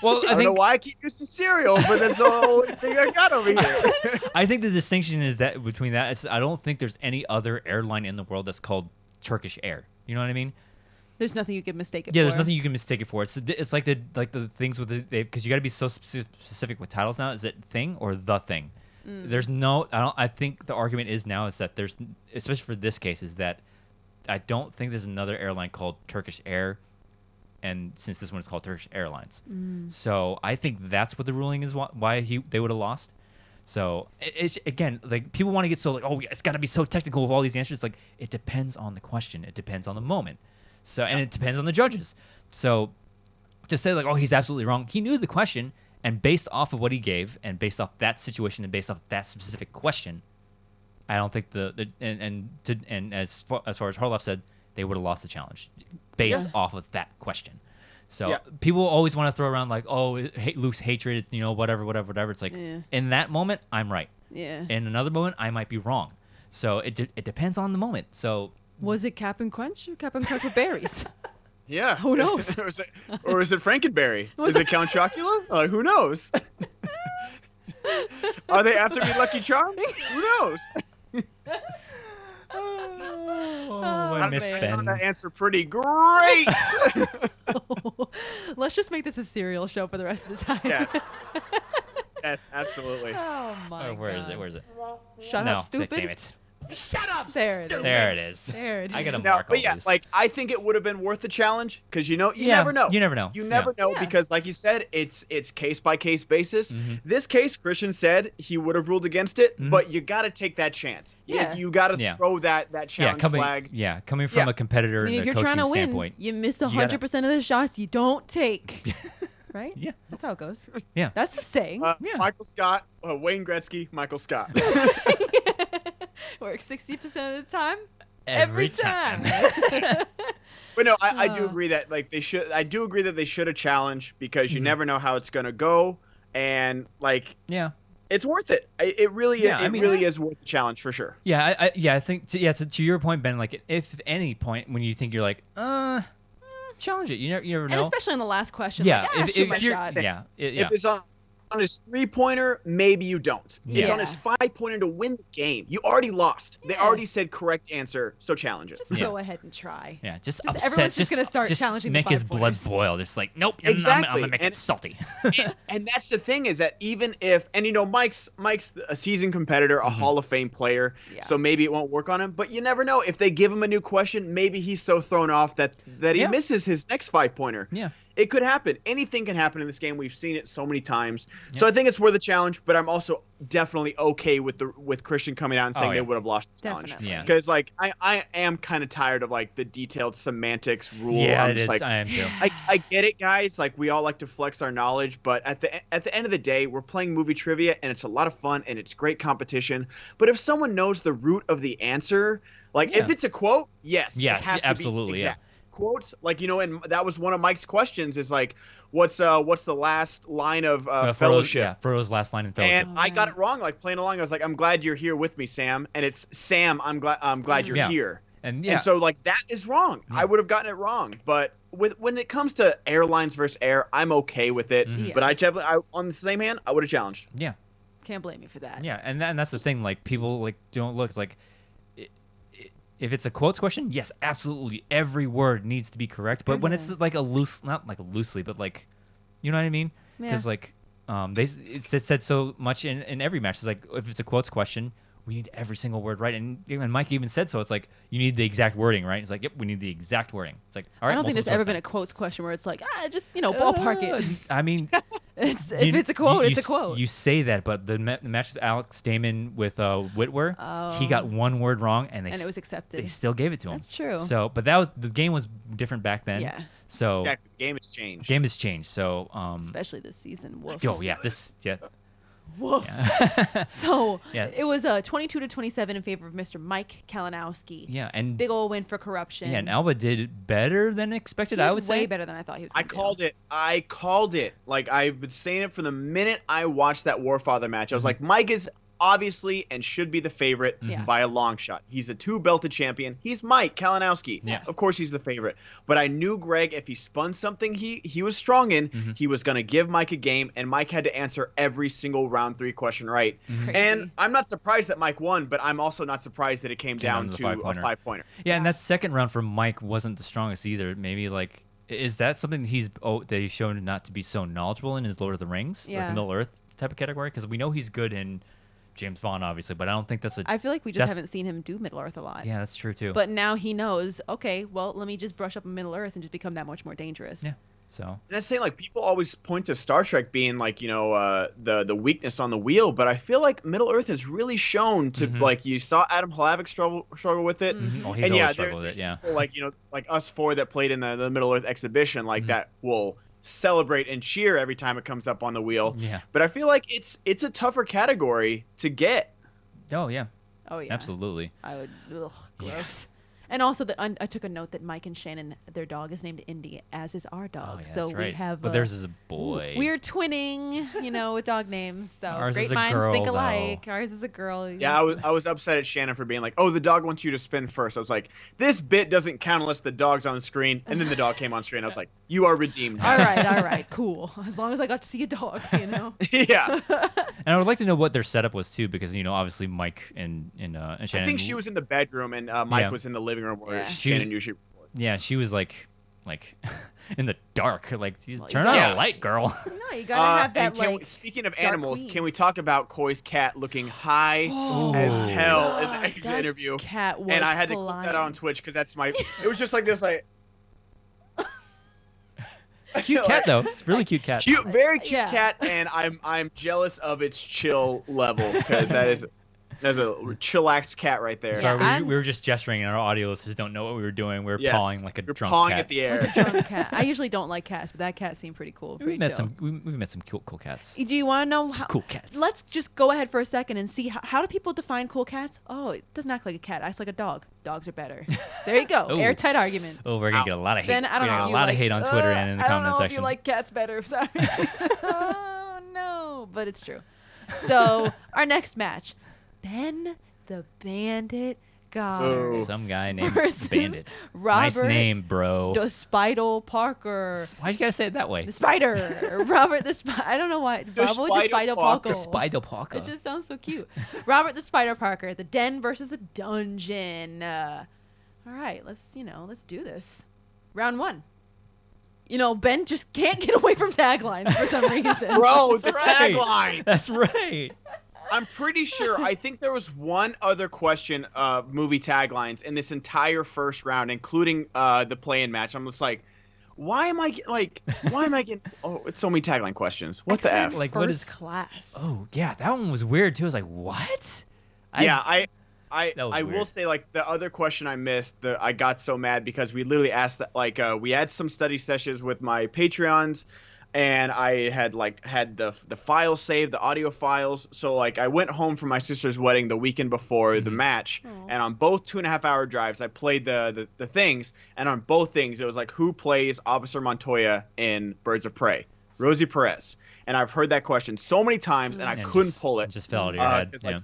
Well, I don't know why I keep using cereal, but that's the only thing I got over here. I think the distinction is that between that, I don't think there's any other airline in the world that's called Turkish air. You know what I mean? There's nothing you can mistake it for. Yeah, there's nothing you can mistake it for. It's like the things with the because you got to be so specific with titles now. Is it thing or the thing? There's no. I think the argument is now is that there's, especially for this case, is that I don't think there's another airline called Turkish Air, and since this one is called Turkish Airlines, so I think that's what the ruling is. Why they would have lost. So it's again, like, people want to get so like, oh, it's got to be so technical with all these answers. Like, it depends on the question. It depends on the moment. So, and it depends on the judges. So to say like, oh, he's absolutely wrong. He knew the question, and based off of what he gave, and based off that situation, and based off that specific question, I don't think and as far as Harloff said, they would have lost the challenge based off of that question. So people always want to throw around like, oh, Luke's hatred, you know, whatever. It's like, in that moment, I'm right. Yeah. In another moment, I might be wrong. So it depends on the moment. So was it Cap and Crunch or Cap and Crunch with berries? Yeah. Who knows? or is it Frankenberry? Is it Count Chocula? Who knows? Are they after me Lucky Charms? Who knows? I miss I Ben. found that answer pretty great. Let's just make this a serial show for the rest of the time. Yeah. Yes, absolutely. Oh my god. Where is it? Shut No, up, stupid. damn it. Shut up! There it is. There it is. There it is. I gotta No, mark all but yeah, these. like, I think it would have been worth the challenge because you never know. You never know. You never know Yeah. because, like you said, it's case by case basis. This case, Christian said he would have ruled against it, but you got to take that chance. Yeah. You got to throw that challenge flag. Coming from a competitor I mean, and if a you're coaching trying to win, standpoint. you miss 100% of the shots you don't take. Right? Yeah. That's how it goes. Yeah. That's the saying. Yeah. Michael Scott, Wayne Gretzky, Michael Scott. Works 60% of the time. Every time. But no, I do agree that like they should. I do agree that they should have challenged because you never know how it's gonna go, and like it's worth it. It really is worth the challenge for sure. Yeah, I think to your point, Ben. Like, if at any point when you think you're like, challenge it. You never know. And especially on the last question. Yeah, like, shoot my shot. If it's on his 3-pointer, maybe you don't. It's on his 5-pointer to win the game. You already lost. They already said correct answer, so challenge it. Just go ahead and try. Yeah, just upset. Everyone's just gonna start challenging. Make the his blood 5-pointers. boil. Just like, nope. Exactly. I'm gonna make it salty. and that's the thing is that even if, and you know, Mike's a seasoned competitor, a Hall of Fame player, so maybe it won't work on him. But you never know. If they give him a new question, maybe he's so thrown off that he misses his next 5-pointer. Yeah. It could happen. Anything can happen in this game. We've seen it so many times. So I think it's worth a challenge, but I'm also definitely okay with Christian coming out and saying they would have lost the challenge. Definitely. Yeah. Because like I am kind of tired of like the detailed semantics rule. Yeah, I'm it just is. like, I am too. I get it, guys. Like, we all like to flex our knowledge, but at the end of the day, we're playing movie trivia, and it's a lot of fun, and it's great competition. But if someone knows the root of the answer, like if it's a quote, yes, Yeah, it has to absolutely, be exact. Quotes, like, you know, and that was one of Mike's questions is like, what's the last line of Fellowship? Yeah, Furrow's last line in Fellowship. And I got it wrong, like playing along. I was like, I'm glad you're here with me, Sam. And it's Sam, I'm glad you're here. And so like that is wrong. I would have gotten it wrong. But when it comes to airlines versus air, I'm okay with it. But I on the same hand, I would have challenged. Yeah. Can't blame you for that. Yeah, and that's the thing. Like, people like don't look like. If it's a quotes question, yes, absolutely, every word needs to be correct. But when it's like not like a loosely, but like, you know what I mean? Because like, it's said so much in every match. It's like, if it's a quotes question, we need every single word right. And Mike even said so. It's like, you need the exact wording, right? It's like, yep, we need the exact wording. It's like, all right. I don't think there's ever been a quotes question where it's like, just ballpark it. I mean, if it's a quote, it's a quote. You say that, but the match with Alex Damon with Whitwer, he got one word wrong, and it was accepted. They still gave it to him. That's true. So, but the game was different back then. Yeah. So exactly, game has changed. So especially this season. Woof. Oh yeah, Woof. Yeah. So it was 22-27 in favor of Mr. Mike Kalinowski. Yeah, and big old win for corruption. Yeah, and Alba did better than expected. I would say way better than I thought he was. I called it. Like, I've been saying it from the minute I watched that Warfather match. I was like, Mike is obviously and should be the favorite Yeah. by a long shot. He's a 2-belted champion. He's Mike Kalinowski. Yeah. Of course he's the favorite. But I knew Greg, if he spun something he was strong in, he was going to give Mike a game, and Mike had to answer every single round 3 question right. Crazy. And I'm not surprised that Mike won, but I'm also not surprised that it came down to to the a 5-pointer. Yeah, and that second round for Mike wasn't the strongest either. Maybe like, is that something that he's shown not to be so knowledgeable in his Lord of the Rings, like Yeah. the Middle Earth type of category? Because we know he's good in James Bond, obviously, but I don't think that's a. I feel like we just that's- haven't seen him do Middle Earth a lot. Yeah, that's true too. But now he knows, okay, well, let me just brush up on Middle Earth and just become that much more dangerous. Yeah. So. And that's saying, like, people always point to Star Trek being like, the weakness on the wheel, but I feel like Middle Earth has really shown to like, you saw Adam Hlavik struggle with it. Oh, he's And always struggled with there's it. Yeah. people like, like us 4 that played in the Middle Earth exhibition, like that will celebrate and cheer every time it comes up on the wheel. Yeah. But I feel like it's a tougher category to get. Oh yeah. Oh, yeah. Absolutely. I would, ugh, gross. Yeah. And also, I took a note that Mike and Shannon, their dog is named Indy, as is our dog. Oh, yeah, so that's right. we have. But theirs is a boy. We're twinning, with dog names. So Ours great is a minds girl, think though. alike. Ours is a girl. Yeah, I was upset at Shannon for being like, oh, the dog wants you to spin first. I was like, this bit doesn't count unless the dog's on the screen. And then the dog came on screen. I was like, you are redeemed. All right, cool. As long as I got to see a dog, Yeah. And I would like to know what their setup was too, because Obviously Mike and Shannon. I think she was in the bedroom and Mike Yeah. was in the living room where Yeah. Shannon usually records. Yeah, she was like in the dark. Like, Well, turn on yeah. a light, girl. No, you gotta have that and speaking of dark animals, queen. can we talk about Koi's cat looking high as hell in the exit that interview? cat was And I had to clip that flying. on Twitch because that's my. It was just like this, like It's a cute cat though. It's a really cute cat. cute, very cute Yeah. cat, and I'm jealous of its chill level because that's a chillaxed cat right there. Sorry, Yeah, we were just gesturing, and our audio listeners don't know what we were doing. We were Yes. pawing like a You're drunk pawing cat. at the air. Drunk cat. I usually don't like cats, but that cat seemed pretty cool. We've Pretty met chill. some. We've met some cool cats. Do you want to know how? Cool cats. Let's just go ahead for a second and see how do people define cool cats? Oh, it doesn't act like a cat. It acts like a dog. Dogs are better. There you go. Ooh. Airtight argument. Oh, we're gonna get a lot of hate. Then I don't We're know. gonna if get you a lot like, of hate on Twitter and in the I don't comment know section. if you like cats better. Sorry. Oh no, but it's true. So our next match, Ben the Bandit Goddard Ooh. Some guy named versus Bandit. Robert Nice name, bro. Despidal Parker. Why'd you gotta say it that way? The Spider. Robert the Spider. I don't know why. Robert the Spider Parker. Spider-Parker. It just sounds so cute. Robert the Spider Parker, the Den versus the Dungeon. All right, let's do this. Round 1. Ben just can't get away from taglines for some reason. Bro, the That's right. tagline. That's right. I'm pretty sure. I think there was one other question of movie taglines in this entire first round, including the play-in match. I'm just like, why am I getting? Oh, it's so many tagline questions. What the X-Men f? Like, what First is- class. Oh yeah, that one was weird too. I was like, what? Yeah, That was I will weird. say, like, the other question I missed, I got so mad because we literally asked that, like, we had some study sessions with my Patreons, and I had the files saved, the audio files. So like I went home from my sister's wedding the weekend before the match, Aw. and on both 2.5-hour drives, I played the things, and on both things it was like, who plays Officer Montoya in Birds of Prey? Rosie Perez. And I've heard that question so many times, and I couldn't pull it. Just fell out of your head. 'cause, Yeah. like,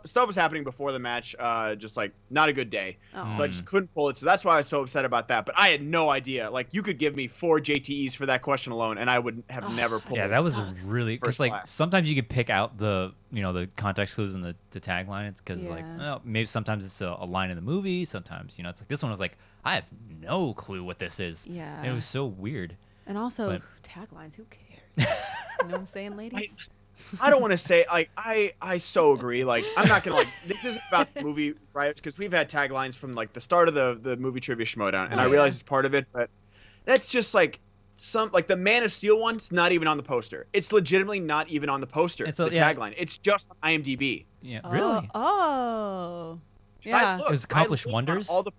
stuff was happening before the match, just like not a good day. Oh. So I just couldn't pull it. So that's why I was so upset about that. But I had no idea. Like, you could give me 4 JTEs for that question alone, and I would have never pulled Yeah, it. that was sucks. really because First like class. sometimes you could pick out the the context clues in the tagline. It's because like Yeah. maybe sometimes it's a line in the movie. Sometimes it's like this one was like I have no clue what this is. Yeah. And it was so weird. And also But- taglines. Who cares? You know what I'm saying, ladies? I don't want to say, like, I so agree. Like, I'm not gonna, like, this isn't about the movie, right? Because we've had taglines from like the start of the movie trivia Schmoedown, and Oh, I yeah. realize it's part of it, but that's just like the Man of Steel one's not even on the poster. It's legitimately not even on the poster. It's the yeah. tagline. It's just on IMDb. Yeah, really. Oh. 'Cause I Yeah. looked- It was I Accomplished looked on Wonders? All the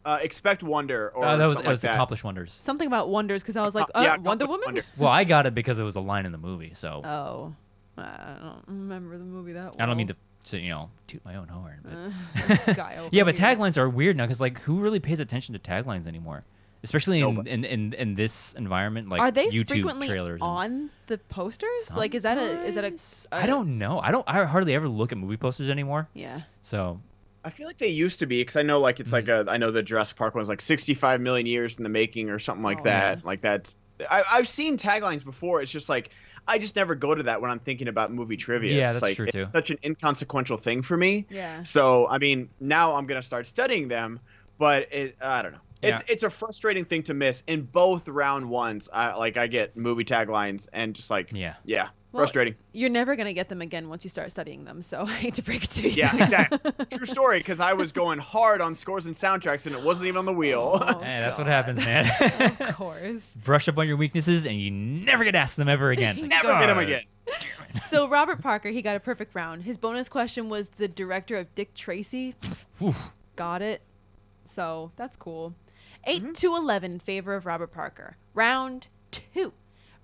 Expect Wonder or That was something it was like that. Accomplished Wonders. Something about wonders because I was like, Yeah, Wonder Accomplished Woman? Wonder. Well, I got it because it was a line in the movie. So Oh. I don't remember the movie that well. I don't mean to toot my own horn, but This guy over yeah, but here. taglines are weird now because like who really pays attention to taglines anymore? especially Nobody. in this environment, like Are they YouTube frequently trailers. on the posters? Like, is that a? I don't know. I hardly ever look at movie posters anymore. Yeah. So I feel like they used to be, because I know like it's like I know the Jurassic Park one's like 65 million years in the making or something like Oh, that. yeah. Like that's I've seen taglines before. It's just like I just never go to that when I'm thinking about movie trivia. Yeah, It's that's like, true, too. It's such an inconsequential thing for me. Yeah. So I mean, now I'm gonna start studying them, but I don't know. Yeah. It's a frustrating thing to miss in both round ones. I get movie taglines and just like yeah. Well, frustrating. You're never gonna get them again once you start studying them. So I hate to break it to you. Yeah, exactly. True story. Because I was going hard on scores and soundtracks, and it wasn't even on the wheel. Oh, Hey, that's what God. happens, man. Of course. Brush up on your weaknesses, and you never get asked them ever again. It's like, Never get them God. again. So Robert Parker, he got a perfect round. His bonus question was the director of Dick Tracy. Whew. Got it. So that's cool. 8 to 11 in favor of Robert Parker. Round 2.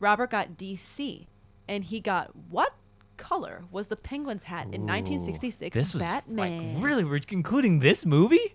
Robert got DC, and he got what color was the Penguin's hat in Ooh, 1966 this was Batman? like, really, we're including this movie?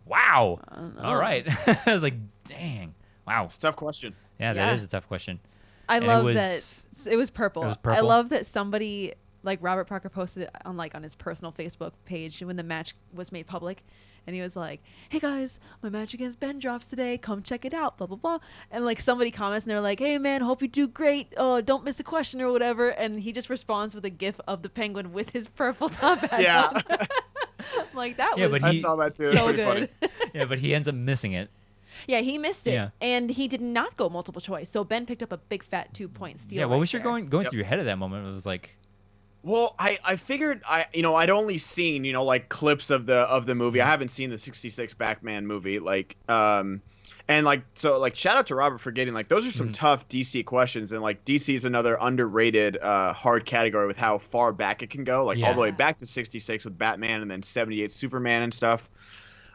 Wow. I don't know. All right. I was like, dang. Wow. It's a tough question. Yeah, Yeah. that is a tough question. I And love it that was- it was purple. it was I purple? love that somebody like Robert Parker posted it on his personal Facebook page when the match was made public, and he was like, "Hey guys, my match against Ben drops today. Come check it out." Blah blah blah. And like somebody comments and they're like, "Hey man, hope you do great. Don't miss a question or whatever." And he just responds with a gif of the Penguin with his purple top hat. Yeah. on. Like that Yeah, was but I he- saw that too. It was so pretty funny. good. Yeah, but he ends up missing it. Yeah, he missed it, Yeah. and he did not go multiple choice. So Ben picked up a big fat 2-point steal. Yeah, what right was your there. going Yep. through your head at that moment? It was like, Well, I figured I'd only seen like clips of the movie. I haven't seen the '66 Batman movie. And like so like shout out to Robert for getting like those are some tough DC questions, and like DC is another underrated hard category with how far back it can go, like all the way Yeah. back to '66 with Batman and then '78 Superman and stuff.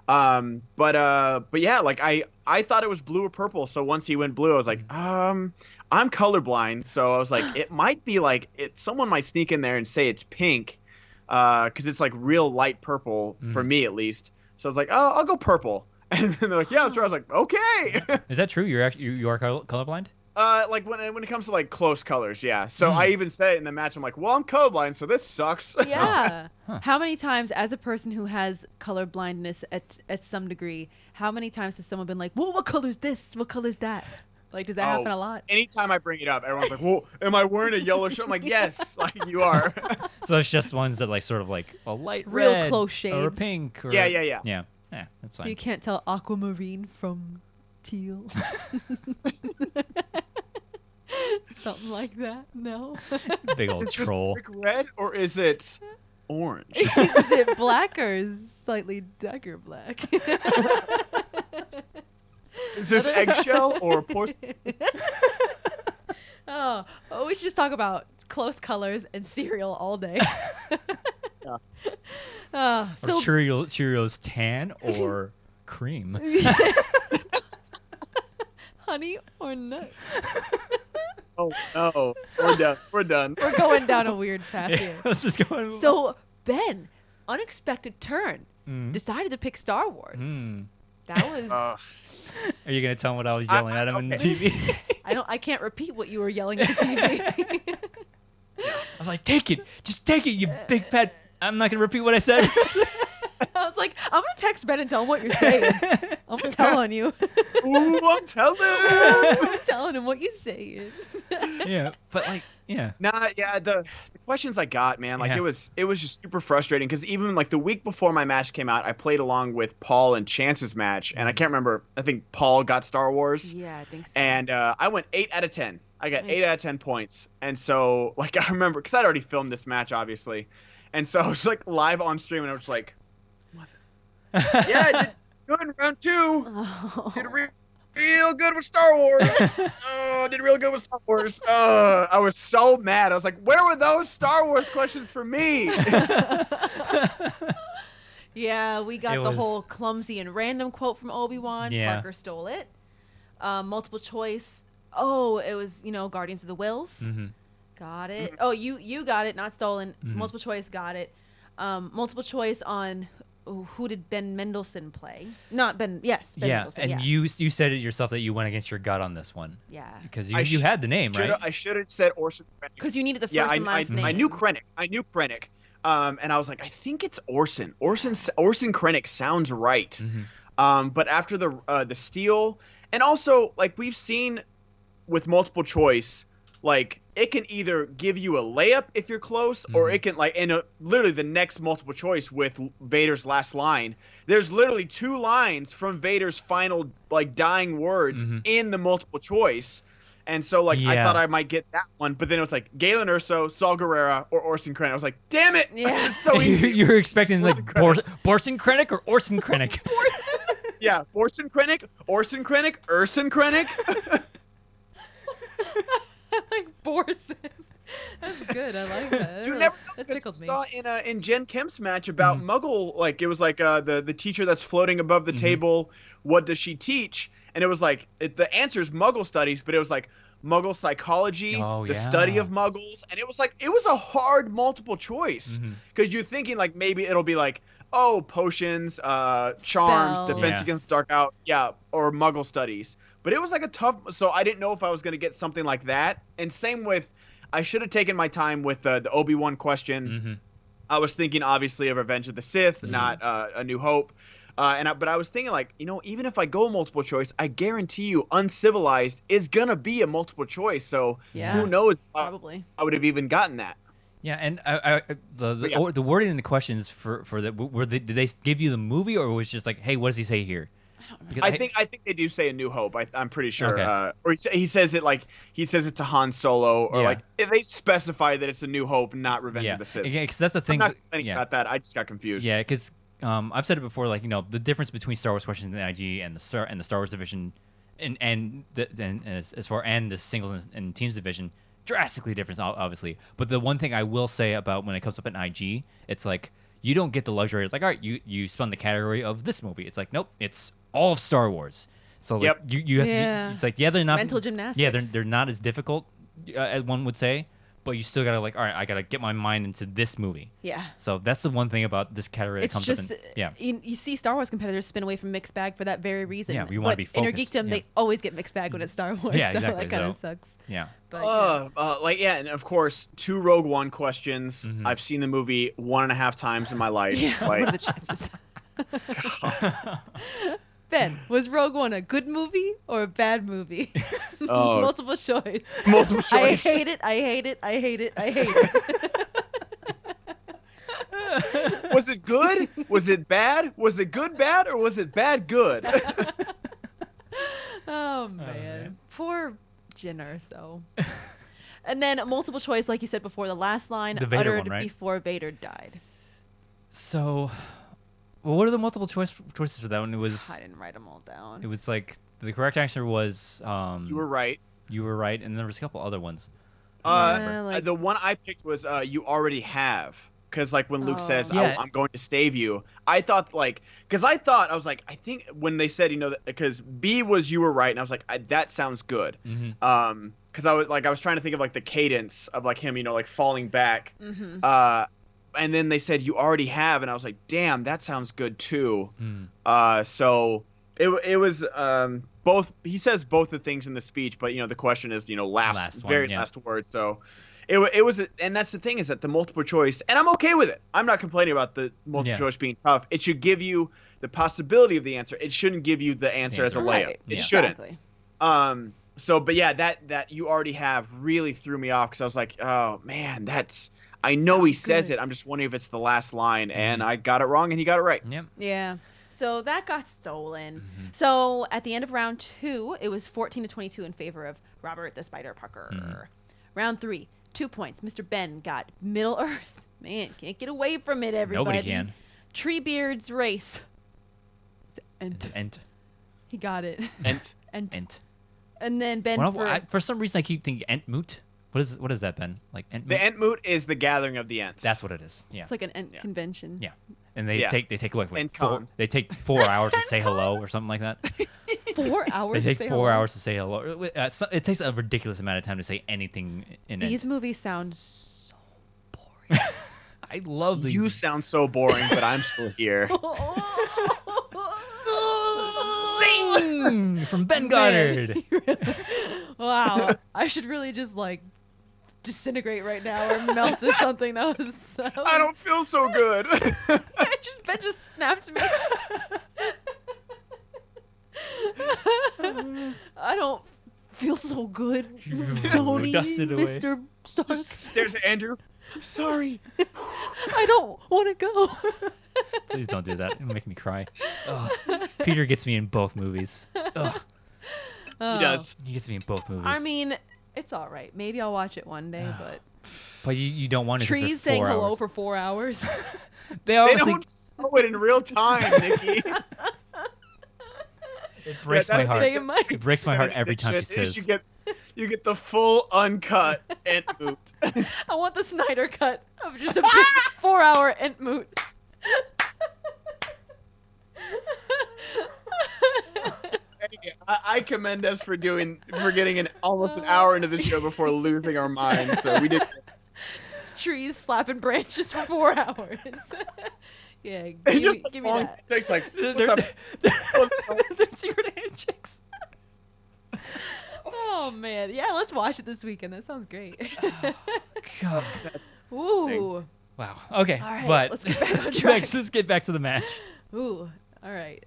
But yeah, like I thought it was blue or purple. So once he went blue, I was like, I'm colorblind, so I was like, it might be like someone might sneak in there and say it's pink, because it's like real light purple for me at least. So I was like, oh, I'll go purple. And then they're like, yeah, that's right. I was like, okay. is that true? You are colorblind? Like when it comes to like close colors, yeah. So I even said it in the match. I'm like, well, I'm colorblind, so this sucks. Yeah. Huh. How many times, as a person who has color blindness at some degree, how many times has someone been like, "Well, what color's this? What color's that?" Like, does that happen a lot? Anytime I bring it up, everyone's like, well, am I wearing a yellow shirt? I'm like, yes, like you are. So it's just ones that like sort of like a light Real red close or a shades. pink. Or Yeah. Yeah, that's So fine. you can't tell aquamarine from teal. Something like that. No. Big old Is this troll. brick red or is it orange? Is it black or slightly darker black? Is this eggshell or porcelain? Oh, we should just talk about close colors and cereal all day. Yeah. Oh, Or so Cheerios tan or cream. honey or nut? Oh no, we're done. We're done. We're going down a weird path Yeah, here. let's just go on. So Ben, unexpected turn, Mm. decided to pick Star Wars. Mm. That was Are you gonna tell him what I was yelling at him in the okay. TV? I can't repeat what you were yelling at the TV. I was like, take it, just take it, you big fat. I'm not gonna repeat what I said. I was like, I'm gonna text Ben and tell him what you're saying. I'm telling you. Ooh, I'm telling. I'm telling him what you're saying. Yeah, but like, yeah. Nah, yeah, the questions I got, man, like Yeah. it was just super frustrating because even like the week before my match came out, I played along with Paul and Chance's match, and I can't remember. I think Paul got Star Wars, Yeah, I think so. and I went 8 out of 10. I got Nice. 8 out of 10 points, and so like I remember because I'd already filmed this match, obviously, and so I was like live on stream, and I was like, yeah, I did good in round 2. Oh. Did real good with Star Wars. Oh, did real good with Star Wars. I was so mad. I was like, where were those Star Wars questions for me? Yeah, we got It the was- whole clumsy and random quote from Obi-Wan. Yeah. Parker stole it. Multiple choice. Oh, it was, Guardians of the Wills. Mm-hmm. Got it. Oh, you got it, not stolen. Mhm. Multiple choice, got it. Multiple choice on who did Ben Mendelsohn play? Not Ben. Yes, Ben Yeah, Mendelsohn. and Yeah. you said it yourself that you went against your gut on this one. Yeah. Because you had the name, right? I should have said Orson Krennic. Because you needed the first Yeah, and last name. I knew Krennic. And I was like, I think it's Orson. Orson Krennic sounds right. Mm-hmm. But after the steal, and also like we've seen with multiple choice, like it can either give you a layup if you're close, or it can like literally the next multiple choice with Vader's last line. There's literally 2 lines from Vader's final like dying words in the multiple choice. And so, like, I thought I might get that one, but then it was like Galen Erso, Saul Guerrera, or Orson Krennic. I was like, damn it! Yeah. It's so easy. You were expecting like Borson Krennic or Orson Krennic? Yeah, Orson Krennic, Orson Krennic. I like Borson. That's good. I like that. You never know, that because tickled we me. saw in Jen Kemp's match about Muggle, like it was like the teacher that's floating above the table. What does she teach? And it was like the answer is Muggle studies, but it was like Muggle psychology, the study of Muggles, and it was a hard multiple choice because you're thinking like maybe it'll be like, oh, potions, charms, Spells. defense against dark out, or Muggle studies. But it was like a tough, so I didn't know if I was gonna get something like that. And same with, I should have taken my time with the Obi-Wan question. I was thinking obviously of Revenge of the Sith, not A New Hope. But I was thinking like, even if I go multiple choice, I guarantee you Uncivilized is going to be a multiple choice. So who knows? Probably. I would have even gotten that. Yeah, and the wording in the questions for that, did they give you the movie, or was it just like, hey, what does he say here? I think they do say A New Hope. I'm pretty sure. Okay. Or he says it to Han Solo, or like they specify that it's A New Hope, not Revenge of the Sith. Yeah, because that's the thing. I'm not complaining about that. I just got confused. Yeah, because I've said it before, like the difference between Star Wars questions in the IG and the Star Wars division, and the singles and teams division, drastically different, obviously. But the one thing I will say about when it comes up in IG, it's like you don't get the luxury. It's like, all right, you spun the category of this movie. It's like, nope, it's all of Star Wars. So like, you have to, it's like, they're not mental gymnastics. Yeah, they're not as difficult as one would say. But you still gotta like, all right, I gotta get my mind into this movie. Yeah. So that's the one thing about this category that comes up. You see Star Wars competitors spin away from mixed bag for that very reason. Yeah, we want to be focused. In your geekdom, they always get mixed bag when it's Star Wars. Yeah, exactly. So that kind of sucks. Yeah. But, and of course, 2 Rogue One questions. I've seen the movie 1.5 times in my life. Yeah, what are the chances? Ben, was Rogue One a good movie or a bad movie? Multiple choice. Multiple choice. I hate it. I hate it. I hate it. I hate it. Was it good? Was it bad? Was it good bad, or was it bad good? Oh man, poor Jyn Erso. And then multiple choice, like you said before, the last line uttered one, right? Before Vader died. So, well, what are the multiple choices for that one? It was, I didn't write them all down. It was like the correct answer was you were right. You were right, and there was a couple other ones. The one I picked was you already have. Because like when Luke says, I'm going to save you, I thought like, I was like, I think when they said, because B was you were right, and I was like, that sounds good. Because I was trying to think of like the cadence of like him, like falling back. And then they said you already have, and I was like, damn, that sounds good too. So it was both. He says both the things in the speech, but the question is last word. So. It was, and that's the thing, is that the multiple choice, and I'm okay with it. I'm not complaining about the multiple choice being tough. It should give you the possibility of the answer. It shouldn't give you the answer as a layup. Right. It shouldn't. So, but yeah, that you already have really threw me off, because I was like, oh man, I know he says it. I'm just wondering if it's the last line, and I got it wrong, and he got it right. Yep. Yeah. So that got stolen. So at the end of round 2, it was 14-22 in favor of Robert the Spider Parker. Round 3. 2 points. Mr. Ben got Middle Earth. Man, can't get away from it, everybody. Nobody can. Treebeard's Race. Ent. He got it. Ent. And then Ben for some reason I keep thinking Entmoot. What is that, Ben? Like Entmoot? The Entmoot is the gathering of the Ents. That's what it is. Yeah. It's like an Ent convention. Yeah. And they take like they take 4 hours to say hello or something like that. 4 hours. They take 4 hours to say hello. It takes a ridiculous amount of time to say anything in it. These movies sound so boring. I love these. You sound so boring, but I'm still here. Zing! From Ben Goddard. Wow. I should really just like disintegrate right now or melt or something. That was so... I don't feel so good. Ben just snapped me. I don't feel so good. Tony, Dusted away. Mr. Stark. Just stares at Andrew. I'm sorry. I don't want to go. Please don't do that. It'll make me cry. Ugh. Peter gets me in both movies. Ugh. He does. He gets me in both movies. I mean, it's all right. Maybe I'll watch it one day, but you don't want to. trees saying hello for 4 hours. They They obviously. don't show it in real time, Nikki. It breaks my heart. Saying my- It breaks my heart every time she Is says. you get the full uncut Entmoot. I want the Snyder cut of just a big 4-hour Entmoot. I commend us for getting almost an hour into the show before losing our minds. So we did. Trees slapping branches for 4 hours. Yeah, It's just give me long. that. It takes like. What's They're, up? they're secret handshakes. Oh man, yeah, let's watch it this weekend. That sounds great. God. Ooh, Wow. Okay. All right, but let's get back on let's track. let's get back to the match. ooh. All right.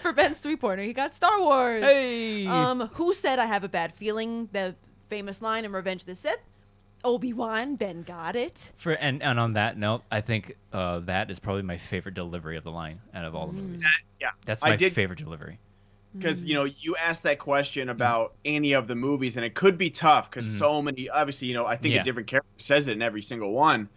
For Ben's 3-pointer, he got Star Wars. Hey. Who said I have a bad feeling? The famous line in Revenge of the Sith. Obi-Wan, Ben got it. And on that note, I think that is probably my favorite delivery of the line out of all the movies. Yeah. That's I my did- favorite delivery. Because you asked that question about any of the movies, and it could be tough because so many. Obviously, I think Yeah. a different character says it in every single one.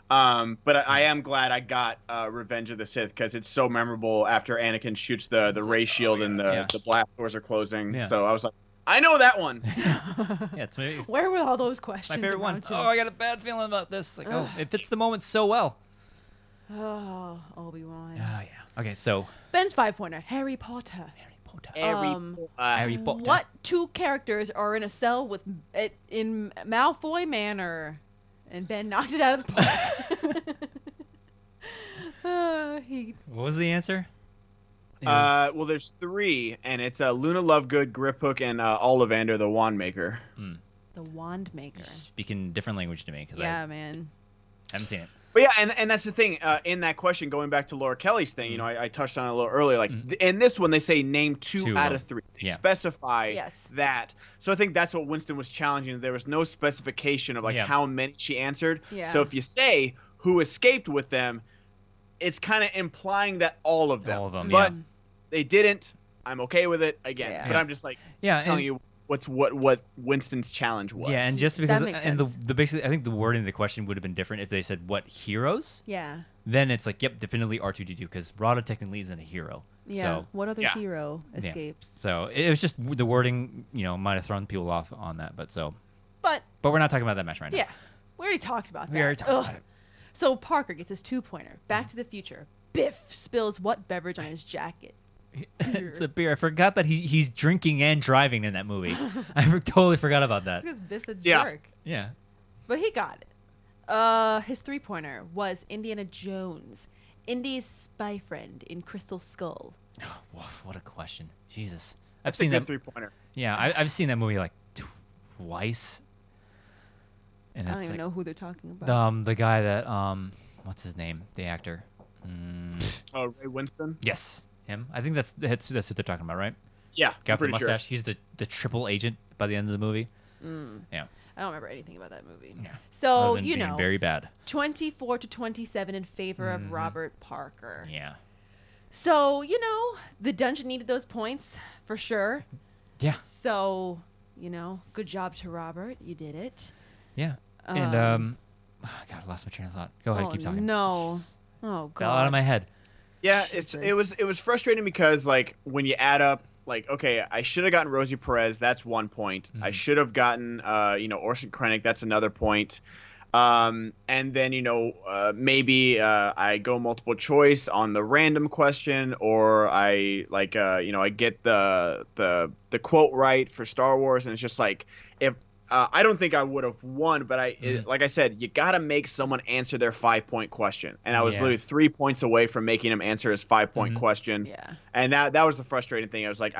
But I am glad I got Revenge of the Sith because it's so memorable after Anakin shoots the ray shield and the blast doors are closing. Yeah. So I was like, I know that one. Yeah, it's Where were all those questions? my favorite one. around to? Oh, I got a bad feeling about this. Like, Ugh. it fits the moment so well. Oh, Obi-Wan. Yeah. Okay, so Ben's 5-pointer. Harry Potter. Harry Potter. Harry Potter. What two characters are in a cell with it in Malfoy Manor? And Ben knocked it out of the park. What was the answer? Well, there's 3, and it's Luna Lovegood, Griphook, and Ollivander, the Wand Maker. The Wand Maker. You're speaking different language to me because Yeah, I man. haven't seen it. But yeah, and that's the thing. In that question, going back to Laura Kelly's thing, I touched on it a little earlier. Like in this one, they say name 2 out of 3. They specify Yes. that. So I think that's what Winston was challenging. There was no specification of how many she answered. Yeah. So if you say who escaped with them, it's kind of implying that all of them. All of them, But yeah. they didn't. I'm okay with it again. Yeah. But I'm just like telling you what Winston's challenge was. Yeah, and just because makes and sense. the basically I think the wording of the question would have been different if they said what heroes. Yeah. Then it's like, yep, definitely R2D2 because Rada technically isn't a hero. Yeah. So, What other Yeah. hero escapes? so it was just the wording, might have thrown people off on that, but But we're not talking about that match right now. yeah, we already talked about that. We already talked Ugh. about it. So Parker gets his 2-pointer. Back to the Future. Biff spills what beverage on his jacket? It's a beer. I forgot that he's drinking and driving in that movie. Totally forgot about that. Because Biff's a Yeah. jerk. Yeah. But he got it. His 3-pointer was Indiana Jones, Indy's spy friend in Crystal Skull. Oh, woof, what a question. Jesus. That's I've seen a good that. 3-pointer. Yeah, I've seen that movie like twice. And I it's don't even like, know who they're talking about. the guy that what's his name? The actor. Oh, Ray Winston. Yes, him. I think that's what they're talking about, right? Yeah, Guy I'm with the pretty sure. mustache. He's the triple agent by the end of the movie. Yeah. I don't remember anything about that movie. Yeah. So, Other than being very bad. 24 to 27 in favor of Robert Parker. Yeah. So, the dungeon needed those points for sure. Yeah. So, good job to Robert. You did it. Yeah. And God, I lost my train of thought. Go ahead, Oh, keep talking. no. Oh, God. Fell out of my head. Yeah, Jesus. it was frustrating because like when you add up like okay, I should have gotten Rosie Perez, that's 1 point. I should have gotten Orson Krennic, that's another point. And then maybe I go multiple choice on the random question, or I I get the quote right for Star Wars, and it's just like if I don't think I would have won, but like I said, you got to make someone answer their 5-point question. And I was literally 3 points away from making him answer his 5-point question. Yeah. And that was the frustrating thing. I was like,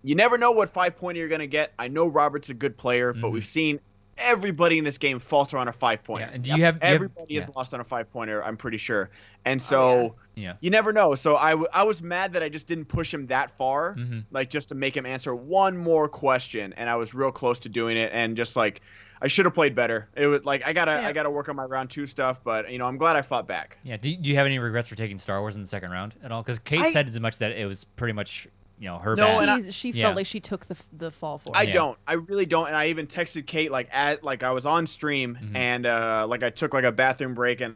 you never know what 5-pointer you're going to get. I know Robert's a good player, but we've seen everybody in this game falter on a 5-pointer. Yeah. And do you have everybody has lost on a 5-pointer, I'm pretty sure. And so you never know. So I was mad that I just didn't push him that far, like just to make him answer one more question. And I was real close to doing it. And just like, I should have played better. It was like I gotta work on my round 2 stuff, but I'm glad I fought back. Yeah. Do you have any regrets for taking Star Wars in the second round at all? Because Kate said as much that it was pretty much her bad. She felt like she took the fall for it. I don't. I really don't. And I even texted Kate like I was on stream and like I took like a bathroom break and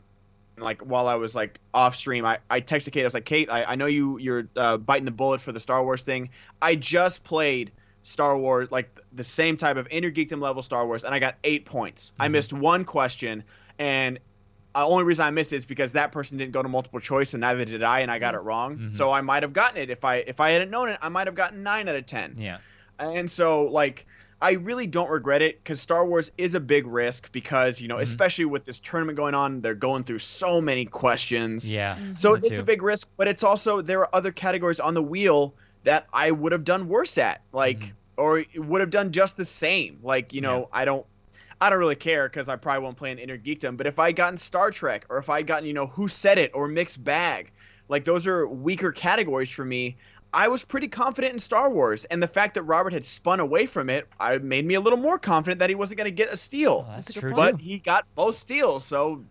like while I was like off stream, I texted Kate. I was like, Kate, I know you're biting the bullet for the Star Wars thing. I just played Star Wars, like the same type of inner geekdom level Star Wars, and I got 8 points. I missed one question, and the only reason I missed it is because that person didn't go to multiple choice, and neither did I, and I got it wrong. So I might have gotten it if I hadn't known it. I might have gotten 9 out of 10. Yeah. And so like I really don't regret it because Star Wars is a big risk because especially with this tournament going on, they're going through so many questions. Yeah. So it's a big risk, but it's also there are other categories on the wheel that I would have done worse at, like, or would have done just the same. Like, I don't really care because I probably won't play an Inner Geekdom. But if I'd gotten Star Trek, or if I'd gotten, Who Said It, or Mixed Bag, like those are weaker categories for me. I was pretty confident in Star Wars, and the fact that Robert had spun away from it, made me a little more confident that he wasn't going to get a steal. Oh, that's true. But he got both steals, so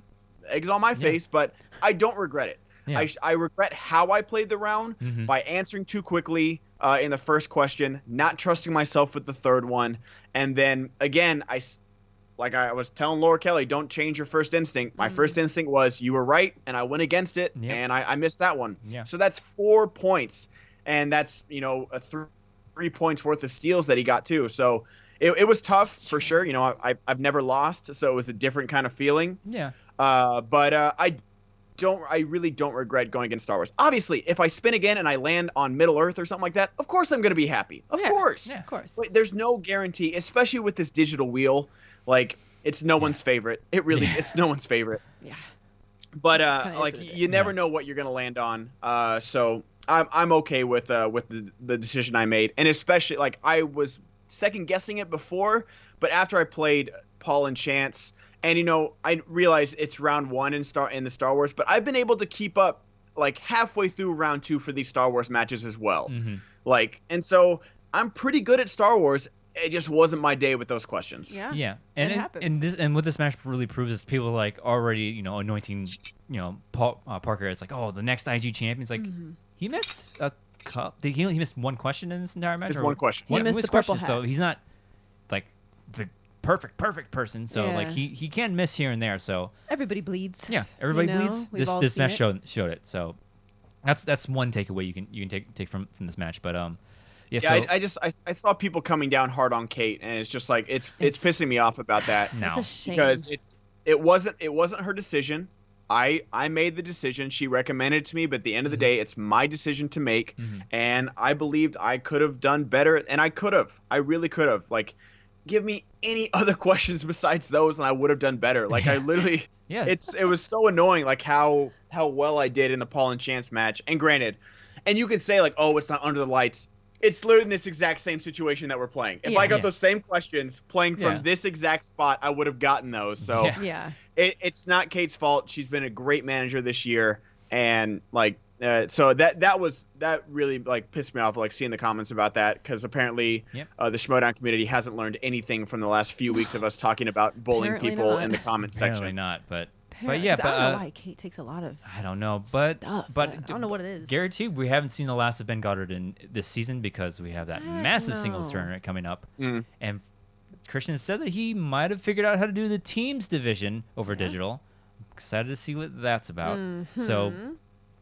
eggs on my face. But I don't regret it. Yeah. I regret how I played the round by answering too quickly in the first question, not trusting myself with the third one, and then again I was telling Laura Kelly, don't change your first instinct. My first instinct was you were right, and I went against it, and I missed that one. Yeah. So that's 4 points, and that's a 3 points worth of steals that he got too. So it was tough for sure. I've never lost, so it was a different kind of feeling. Yeah. But I really don't regret going against Star Wars. Obviously, if I spin again and I land on Middle Earth or something like that, of course I'm going to be happy. Of course. Yeah, of course. Like, there's no guarantee, especially with this digital wheel. Like, it's no one's favorite. It really it's no one's favorite. Yeah. But like you never know what you're going to land on. So I'm okay with the decision I made. And especially like I was second guessing it before, but after I played Paul and Chance, and I realized it's round 1 in the Star Wars, but I've been able to keep up like halfway through round 2 for these Star Wars matches as well. Like, and so I'm pretty good at Star Wars. It just wasn't my day with those questions. Yeah. Yeah. And what this match really proves is people like already, anointing, Paul Parker as like, oh, the next IG champion. It's like he missed a cup. He missed one question in this entire match. Just one question. He missed the purple hat. So he's not like the perfect person. So like he can miss here and there. So everybody bleeds. Yeah, everybody bleeds. This match showed it. So that's one takeaway you can take from this match. But I saw people coming down hard on Kate, and it's just like it's pissing me off about that. It's a shame because it wasn't her decision. I made the decision. She recommended it to me, but at the end of the day, it's my decision to make, and I believed I could have done better, and I really could have. Like, give me any other questions besides those, and I would have done better. Like I literally, it was so annoying, like how well I did in the Paul and Chance match. And granted, and you could say like, oh, it's not Under the Lights. It's literally in this exact same situation that we're playing. If I got those same questions playing from this exact spot, I would have gotten those. So it's not Kate's fault. She's been a great manager this year, and like so that really like pissed me off, like seeing the comments about that, because apparently the Schmoedown community hasn't learned anything from the last few weeks of us talking about bullying people in the comment section. Apparently not, but I don't know why Kate takes a lot of I don't know, but stuff, but I don't know what it is. Guarantee we haven't seen the last of Ben Goddard in this season because we have that massive singles tournament coming up, and Christian said that he might have figured out how to do the teams division over digital. I'm excited to see what that's about. So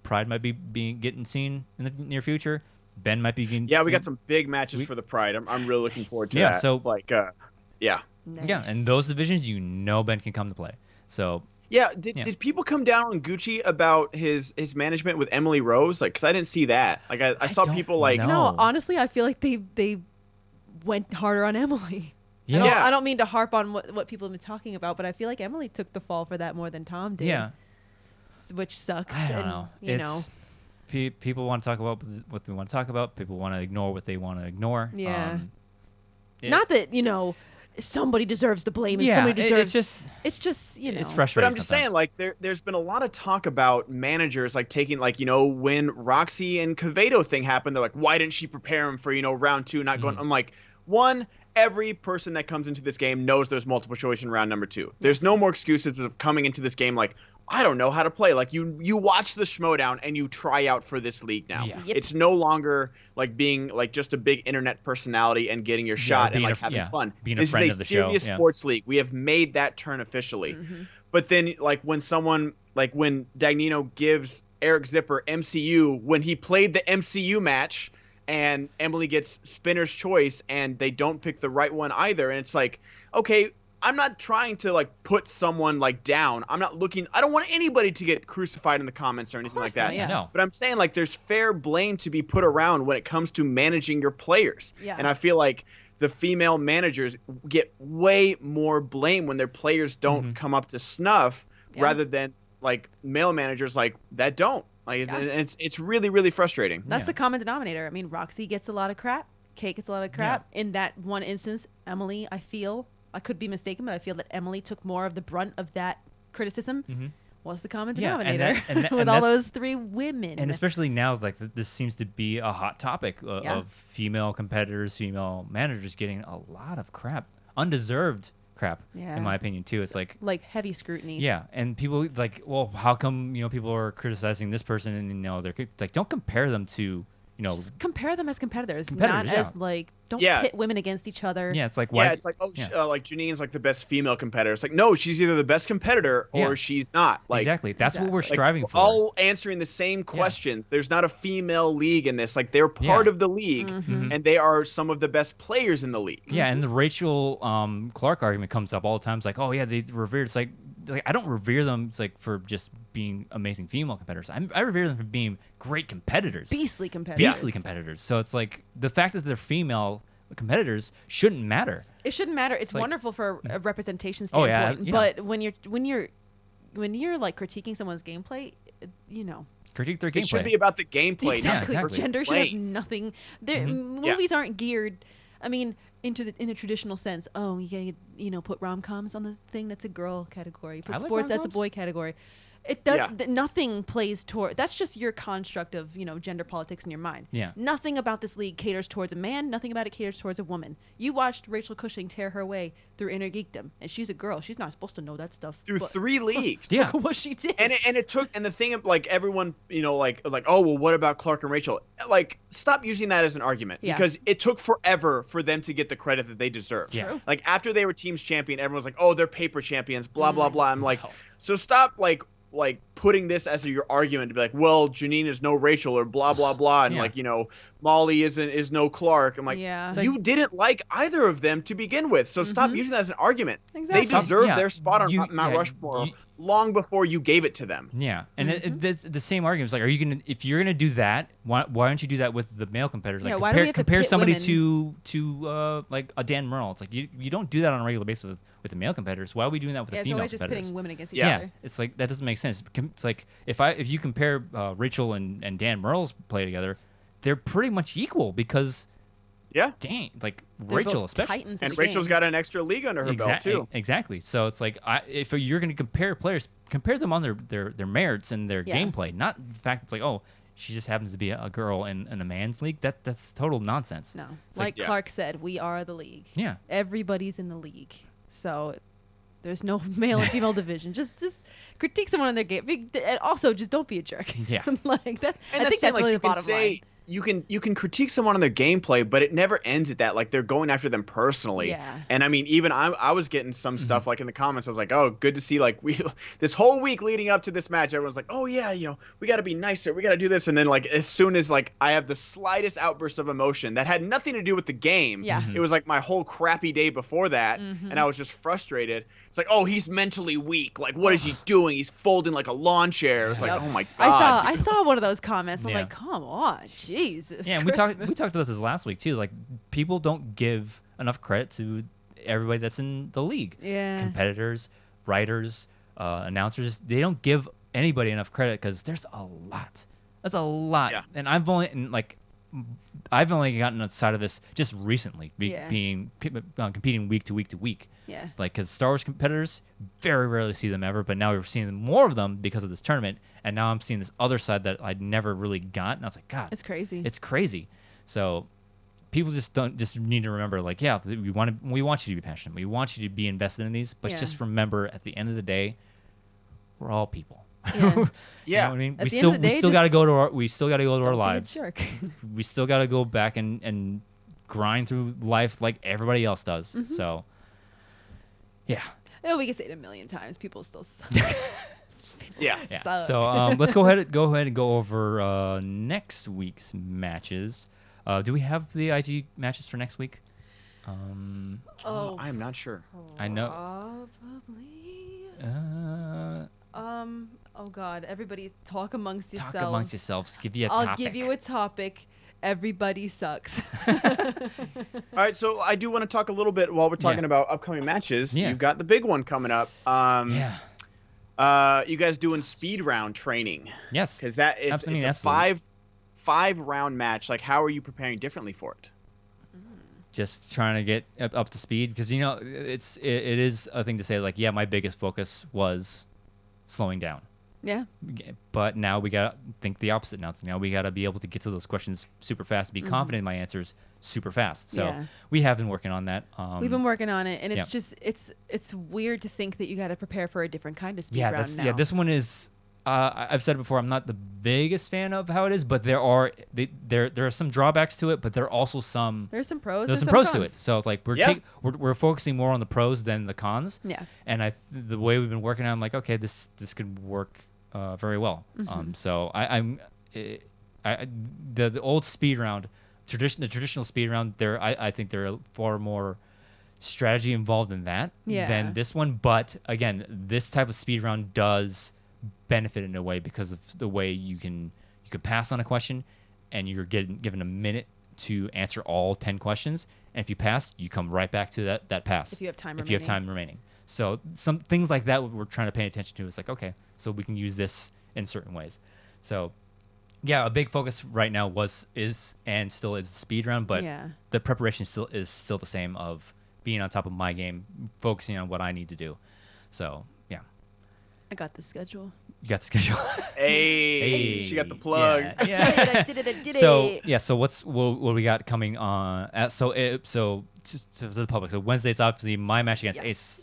Pride might be getting seen in the near future. Ben might be getting we got some big matches for the Pride. I'm really looking forward to that. So like nice. And those divisions Ben can come to play. So did people come down on Gucci about his management with Emily Rose? Like, because I didn't see that. Like, I saw people like... No, honestly, I feel like they went harder on Emily. Yeah. I don't mean to harp on what people have been talking about, but I feel like Emily took the fall for that more than Tom did. Yeah. Which sucks. I don't know. You know. People want to talk about what they want to talk about. People want to ignore what they want to ignore. Yeah. Not that, somebody deserves the blame and yeah, somebody deserves... it's just, It's frustrating. But I'm just saying, like, there's been a lot of talk about managers, like, taking, like, when Roxy and Quevedo thing happened, they're like, why didn't she prepare him for, round 2, not going... I'm like, one, every person that comes into this game knows there's multiple choice in round number 2. There's no more excuses of coming into this game like, I don't know how to play. Like, you watch the Schmoedown and you try out for this league now. Yeah. Yep. It's no longer like being like just a big internet personality and getting your shot and like having fun. Being a this friend is of a the serious show. sports league. We have made that turn officially. But then like when Dagnino gives Eric Zipper MCU when he played the MCU match and Emily gets spinner's choice and they don't pick the right one either, and it's like, okay, I'm not trying to like put someone like down. I don't want anybody to get crucified in the comments or anything like that. Not, yeah. No. But I'm saying like there's fair blame to be put around when it comes to managing your players. Yeah. And I feel like the female managers get way more blame when their players don't come up to snuff rather than like male managers like that don't. Like it's really, really frustrating. That's the common denominator. I mean, Roxy gets a lot of crap. Kate gets a lot of crap. In that one instance, Emily, I could be mistaken, but I feel that Emily took more of the brunt of that criticism. What's the common denominator with all those 3 women? And especially now, like this seems to be a hot topic of female competitors, female managers getting a lot of crap, undeserved crap, in my opinion, too. It's like heavy scrutiny. Yeah, and people like, well, how come people are criticizing this person and they're like, don't compare them to. Just compare them as competitors not as like don't pit women against each other. Yeah, it's like why? Yeah, it's like like Janine's like the best female competitor. It's like no, she's either the best competitor or she's not. Like exactly, that's what we're striving for. All answering the same questions. There's not a female league in this. Like they're part of the league, and they are some of the best players in the league. Yeah, and the Rachel Clark argument comes up all the time. It's like, oh yeah, they revere. It's like I don't revere them. It's like for just being amazing female competitors. I revere them for being great competitors. Beastly competitors. So it's like the fact that they're female competitors shouldn't matter. It shouldn't matter. It's like, wonderful for a representation standpoint. But when you're like critiquing someone's gameplay, critique their gameplay. It should be about the gameplay. Exactly. Not Gender should have nothing. Movies aren't geared. I mean, in the traditional sense. Oh, you gotta put rom-coms on the thing. That's a girl category. Put sports. That's a boy category. It does nothing plays toward. That's just your construct of gender politics in your mind. Yeah. Nothing about this league caters towards a man. Nothing about it caters towards a woman. You watched Rachel Cushing tear her way through inner geekdom, and she's a girl. She's not supposed to know that stuff. Through 3 leagues. Look at what she did. And it took. And the thing of like everyone like oh well, what about Clark and Rachel? Like stop using that as an argument because it took forever for them to get the credit that they deserve. Yeah. Like after they were teams champion, everyone's like oh they're paper champions. Blah blah blah. I'm like so stop like putting this as your argument to be like, well, Janine is no Rachel or blah blah blah, and like Molly is no Clark. I'm like, you didn't like either of them to begin with, so stop using that as an argument. Exactly. They deserve their spot on Mount Rushmore long before you gave it to them. Yeah, and it's the same argument. It's like, if you're gonna do that, why don't you do that with the male competitors? Like why do we have compare to somebody women? to like a Dan Merle. It's like you don't do that on a regular basis with the male competitors. Why are we doing that with the female competitors? It's always just pitting women against each other. other. It's like that doesn't make sense. It's like if you compare Rachel and Dan Merle's play together, they're pretty much equal because dang, like they're Rachel both especially, titans and Rachel's got an extra league under her belt too. Exactly. So it's like if you're going to compare players, compare them on their merits and their gameplay, not the fact it's like oh she just happens to be a girl in a man's league. That's total nonsense. No, like Clark said, we are the league. Yeah, everybody's in the league. So there's no male and female division. Just critique someone on their game. And also, just don't be a jerk. Yeah, like that. And I think that's really the bottom line. You can critique someone on their gameplay, but it never ends at that. Like they're going after them personally. Yeah. And I mean, even I was getting some stuff like in the comments. I was like, oh, good to see. Like this whole week leading up to this match, everyone's like, oh yeah, we got to be nicer. We got to do this. And then like as soon as like I have the slightest outburst of emotion that had nothing to do with the game. Yeah. It was like my whole crappy day before that, and I was just frustrated. It's like, oh, he's mentally weak. Like what is he doing? He's folding like a lawn chair. It's like, oh my god. I saw one of those comments. I'm like, come on, Jesus. Yeah, and we talked about this last week too. Like people don't give enough credit to everybody that's in the league. Yeah. Competitors, writers, announcers, they don't give anybody enough credit because there's a lot. That's a lot. Yeah. And I've only gotten outside of this just recently, being competing week to week to week. Yeah. Like, because Star Wars competitors, very rarely see them ever, but now we're seeing more of them because of this tournament, and now I'm seeing this other side that I'd never really got, and I was like, God, It's crazy. it's crazy. So people just need to remember, like, yeah, we want you to be passionate, we want you to be invested in these, but Yeah. just remember, at the end of the day, we're all people. Yeah. You know Yeah. what I mean? At We the end of the day, still got to just go to our Don't be a lives. jerk. We still got to go back and grind through life like everybody else does. Mm-hmm. So, yeah. Oh, we can say it a million times. People still suck. Yeah. Yeah. Suck. So let's go ahead and go over next week's matches. Do we have the IG matches for next week? Oh, I'm not sure. I know. Probably. Oh God! Everybody talk amongst yourselves. Talk amongst yourselves. Give you a I'll topic. give you a topic. Everybody sucks. All right, so I do want to talk a little bit while we're talking about upcoming matches. Yeah. You've got the big one coming up. Yeah. You guys doing speed round training? Yes. Because it's Absolutely, a absolutely. five round match. Like, how are you preparing differently for it? Just trying to get up to speed, because it is a thing to say, like, yeah, my biggest focus was slowing down. Yeah. But now we got to think the opposite now. So now we got to be able to get to those questions super fast, be confident in my answers super fast. So Yeah. we have been working on that. We've been working on it, and it's yeah. just it's weird to think that you got to prepare for a different kind of speed yeah, round now. yeah. This one is. I've said it before. I'm not the biggest fan of how it is, but there are some drawbacks to it, but there are also some. There's some pros. There's There's some pros to it. cons. So it's like Yeah. we're focusing more on the pros than the cons. Yeah. And the way we've been working on, I'm like, okay, this could work very well. So the old speed round, the traditional speed round, I think there are far more strategy involved in that than this one. But again, this type of speed round does benefit in a way because of the way you can pass on a question, and you're given a minute to answer all 10 questions. And if you pass, you come right back to that pass. If you have time If you have time remaining. So some things like that we're trying to pay attention to. It's like, okay, so we can use this in certain ways. So yeah, a big focus right now is and still is the speed round, but the preparation is still the same of being on top of my game, focusing on what I need to do. So yeah. I got the schedule. You got the schedule. Hey, she got the plug. Yeah. I did it. So yeah, so what we got coming on? So to the public. So Wednesday's obviously my match against Ace.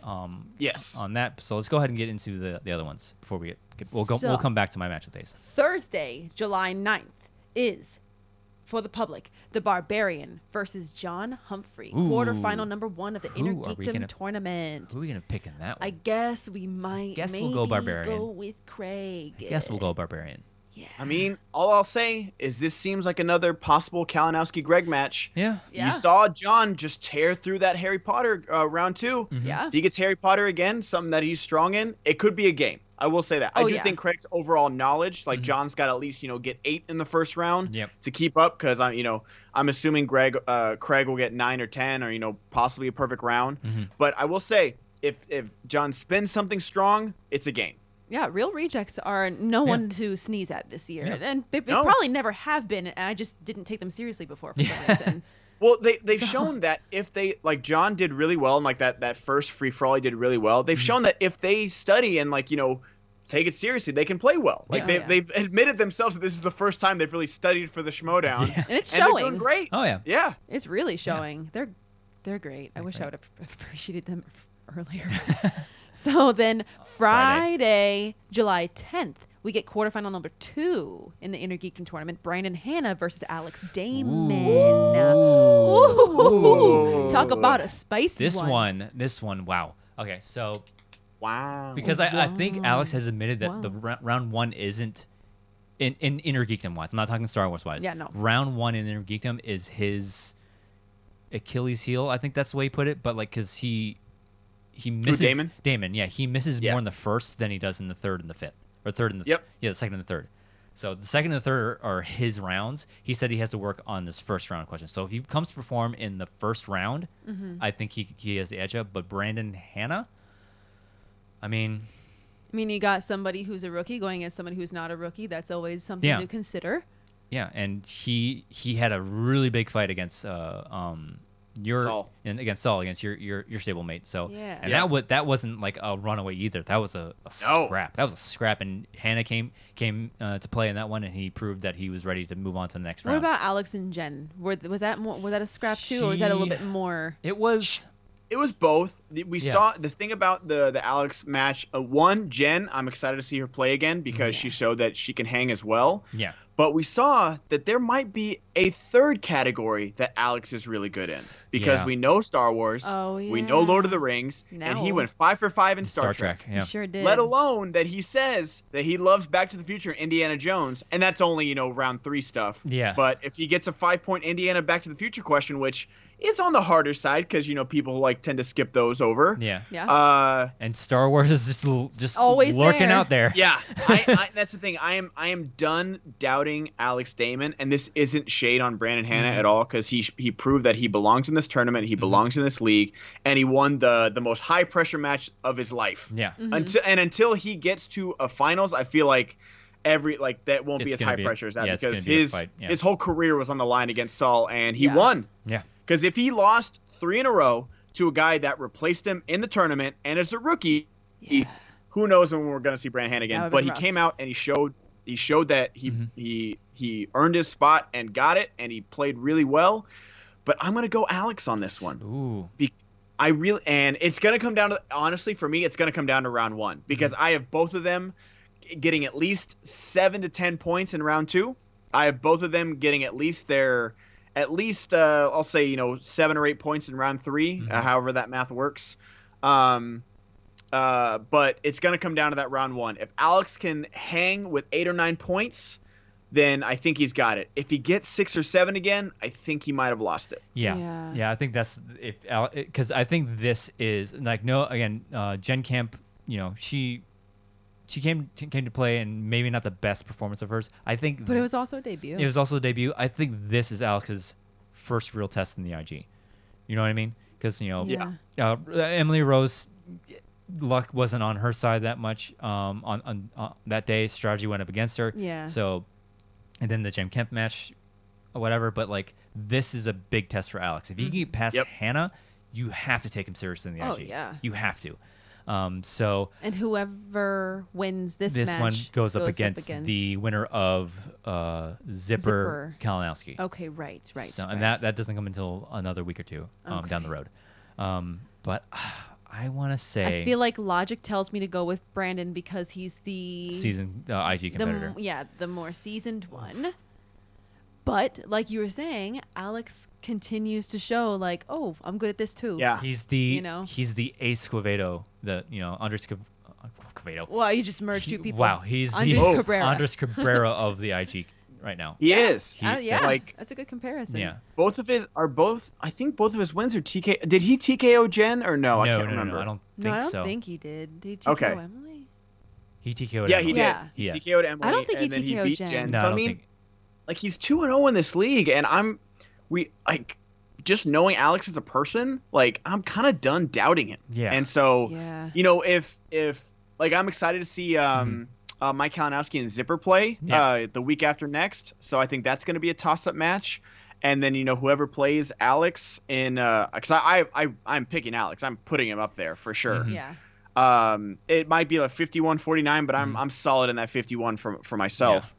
Yes. On that. So let's go ahead and get into the other ones before we we'll come back to my match with Ace. Thursday, July 9th is, for the public, the Barbarian versus John Humphrey, Ooh. quarterfinal number 1 of the Inner Who are we Geekdom gonna- tournament. Who are we gonna pick in that one? I guess we might Guess maybe we'll go Barbarian. go with Craig. I guess we'll go Barbarian. Yeah. I mean, all I'll say is this seems like another possible Kalinowski-Greg match. Yeah. Yeah. You saw John just tear through that Harry Potter round 2. Mm-hmm. Yeah. If he gets Harry Potter again, something that he's strong in, it could be a game. I will say that. I do think Craig's overall knowledge, like John's got to at least, get 8 in the first round to keep up, because I'm assuming Craig will get 9 or 10 or possibly a perfect round. Mm-hmm. But I will say, if John spins something strong, it's a game. Yeah, real rejects are no one to sneeze at this year, Yeah. and they probably never have been. And I just didn't take them seriously before for some reason. Well, they've shown that if they, like, John did really well, and like that first free for all he did really well. They've shown that if they study and take it seriously, they can play well. Like they've admitted themselves that this is the first time they've really studied for the Schmoedown. Yeah. And it's and they're showing. doing great. Oh yeah. Yeah. It's really showing. They're great. I wish I great. would have appreciated them earlier. So then Friday, July 10th, we get quarterfinal number 2 in the Inner Geekdom tournament. Brandon Hanna versus Alex Damon. Ooh. Talk about a spicy This one, wow. Okay, so Wow. because I think Alex has admitted that Wow. the round 1 isn't in Inner Geekdom wise. I'm not talking Star Wars wise. Yeah, no. Round 1 in Inner Geekdom is his Achilles heel. I think that's the way he put it. But like, because he misses Damon? Damon, yeah, he misses Yeah. more in the first than he does in the third and the fifth, or third and the Yep. yeah, the second and the third. So the second and the third are his rounds. He said he has to work on this first round question. So if he comes to perform in the first round, I think he has the edge up. But Brandon Hanna, I mean, you got somebody who's a rookie going against somebody who's not a rookie. That's always something to consider. Yeah, and he had a really big fight against Saul. Against your stablemate. So Yeah. that wasn't like a runaway either. That was a scrap. That was a scrap, and Hannah came to play in that one, and he proved that he was ready to move on to the next round. What about Alex and Jen? Was that a scrap too, or was that a little bit more? It was. It was both. We saw the thing about the Alex match. One, Jen, I'm excited to see her play again because she showed that she can hang as well. Yeah. But we saw that there might be a third category that Alex is really good in because we know Star Wars, we know Lord of the Rings, and he went 5 for 5 in Star Trek. Yeah. He sure did. Let alone that he says that he loves Back to the Future and Indiana Jones, and that's only, round 3 stuff. Yeah. But if he gets a 5-point Indiana Back to the Future question, which is on the harder side because, people tend to skip those over. Yeah. Yeah. And Star Wars is just always lurking there. out there. Yeah, that's the thing. I am done doubting Alex Damon, and this isn't shade on Brandon Hanna at all because he proved that he belongs in this tournament, he belongs in this league, and he won the most high pressure match of his life. Yeah. Until he gets to a finals, I feel like that won't be as high pressure as that because his whole career was on the line against Saul, and he won. Yeah. Because if he lost 3 in a row to a guy that replaced him in the tournament and as a rookie, who knows when we're going to see Brandon Hanna again. But he came out and he showed that he earned his spot and got it, and he played really well. But I'm going to go Alex on this one. Ooh. And it's going to come down to, honestly, for me, it's going to come down to round 1 because I have both of them getting at least 7 to 10 points in round 2. I have both of them getting at least I'll say 7 or 8 points in round 3, however that math works. But it's going to come down to that round 1. If Alex can hang with 8 or 9 points, then I think he's got it. If he gets 6 or 7 again, I think he might have lost it. Yeah. I think that's because I think this is Jen Camp. She came to play, and maybe not the best performance of hers. I think, but it was also a debut. It was also a debut. I think this is Alex's first real test in the IG. You know what I mean? Because Emily Rose, luck wasn't on her side that much. On that day, strategy went up against her. Yeah. So, and then the Jen Kemp match, or whatever. But this is a big test for Alex. If you can get past Hannah, you have to take him seriously in the IG. Oh yeah. You have to. And whoever wins this match one goes up against the winner of Zipper Kalinowski. Okay, right. So, and that doesn't come until another week or two down the road. But I want to say, I feel like logic tells me to go with Brandon because he's the seasoned IG competitor. The more seasoned one. But like you were saying, Alex continues to show I'm good at this too. Yeah, he's the Ace Quevedo, Andres Cabrera. Well, you just merged 2 people. Wow, he's Andres the Cabrera. Andres Cabrera of the IG right now. He is. That's a good comparison. Yeah, I think both of his wins are TK. Did he TKO Jen or no? I can't remember. No, I don't think so. I don't so. think he did. Did he TKO Emily? He TKO'd Yeah, Emily. he did. Yeah. He TKO'd Emily. I don't think and he then TKO'd beat Jen. No, So I don't think. he's 2-0 in this league, and just knowing Alex as a person, I'm kind of done doubting him. Yeah. And so, if I'm excited to see Mike Kalinowski and Zipper play the week after next. So I think that's going to be a toss-up match. And then whoever plays Alex in because I'm picking Alex. I'm putting him up there for sure. Yeah. It might be 51-49, but I'm solid in that 51 for myself.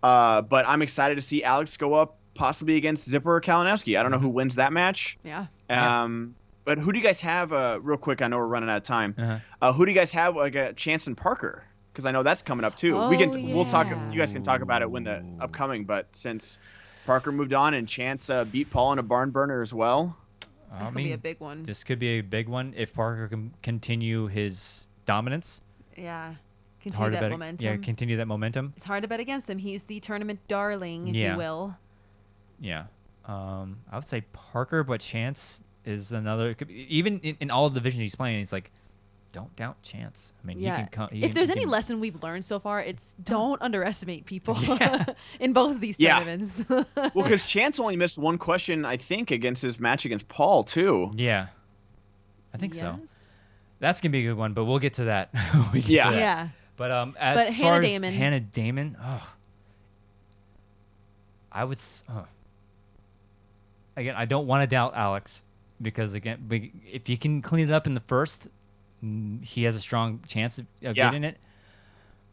But I'm excited to see Alex go up possibly against Zipper or Kalinowski. I don't know who wins that match. Yeah. But who do you guys have? Real quick, I know we're running out of time. Who do you guys have a chance in Parker? Because I know that's coming up too. We'll talk. You guys can talk about it when the upcoming. But since Parker moved on and Chance beat Paul in a barn burner as well, that's gonna be a big one. This could be a big one if Parker can continue his dominance. Yeah. Continue that momentum. It's hard to bet against him. He's the tournament darling, if you will. Yeah. I would say Parker, but Chance is another. Even in all the divisions he's playing, he's don't doubt chance. I mean, Yeah. he can come. If there's any lesson we've learned so far, it's don't underestimate people Yeah. in both of these Yeah. tournaments. Well, because Chance only missed one question, I think, against his match against Paul too. Yeah, I think so. Yes. That's gonna be a good one, but we'll get to that. We get Yeah. to that. Yeah. But But as Hannah far as Damon. Hannah Damon, I would. Again, I don't want to doubt Alex because again, if he can clean it up in the first, he has a strong chance of getting it.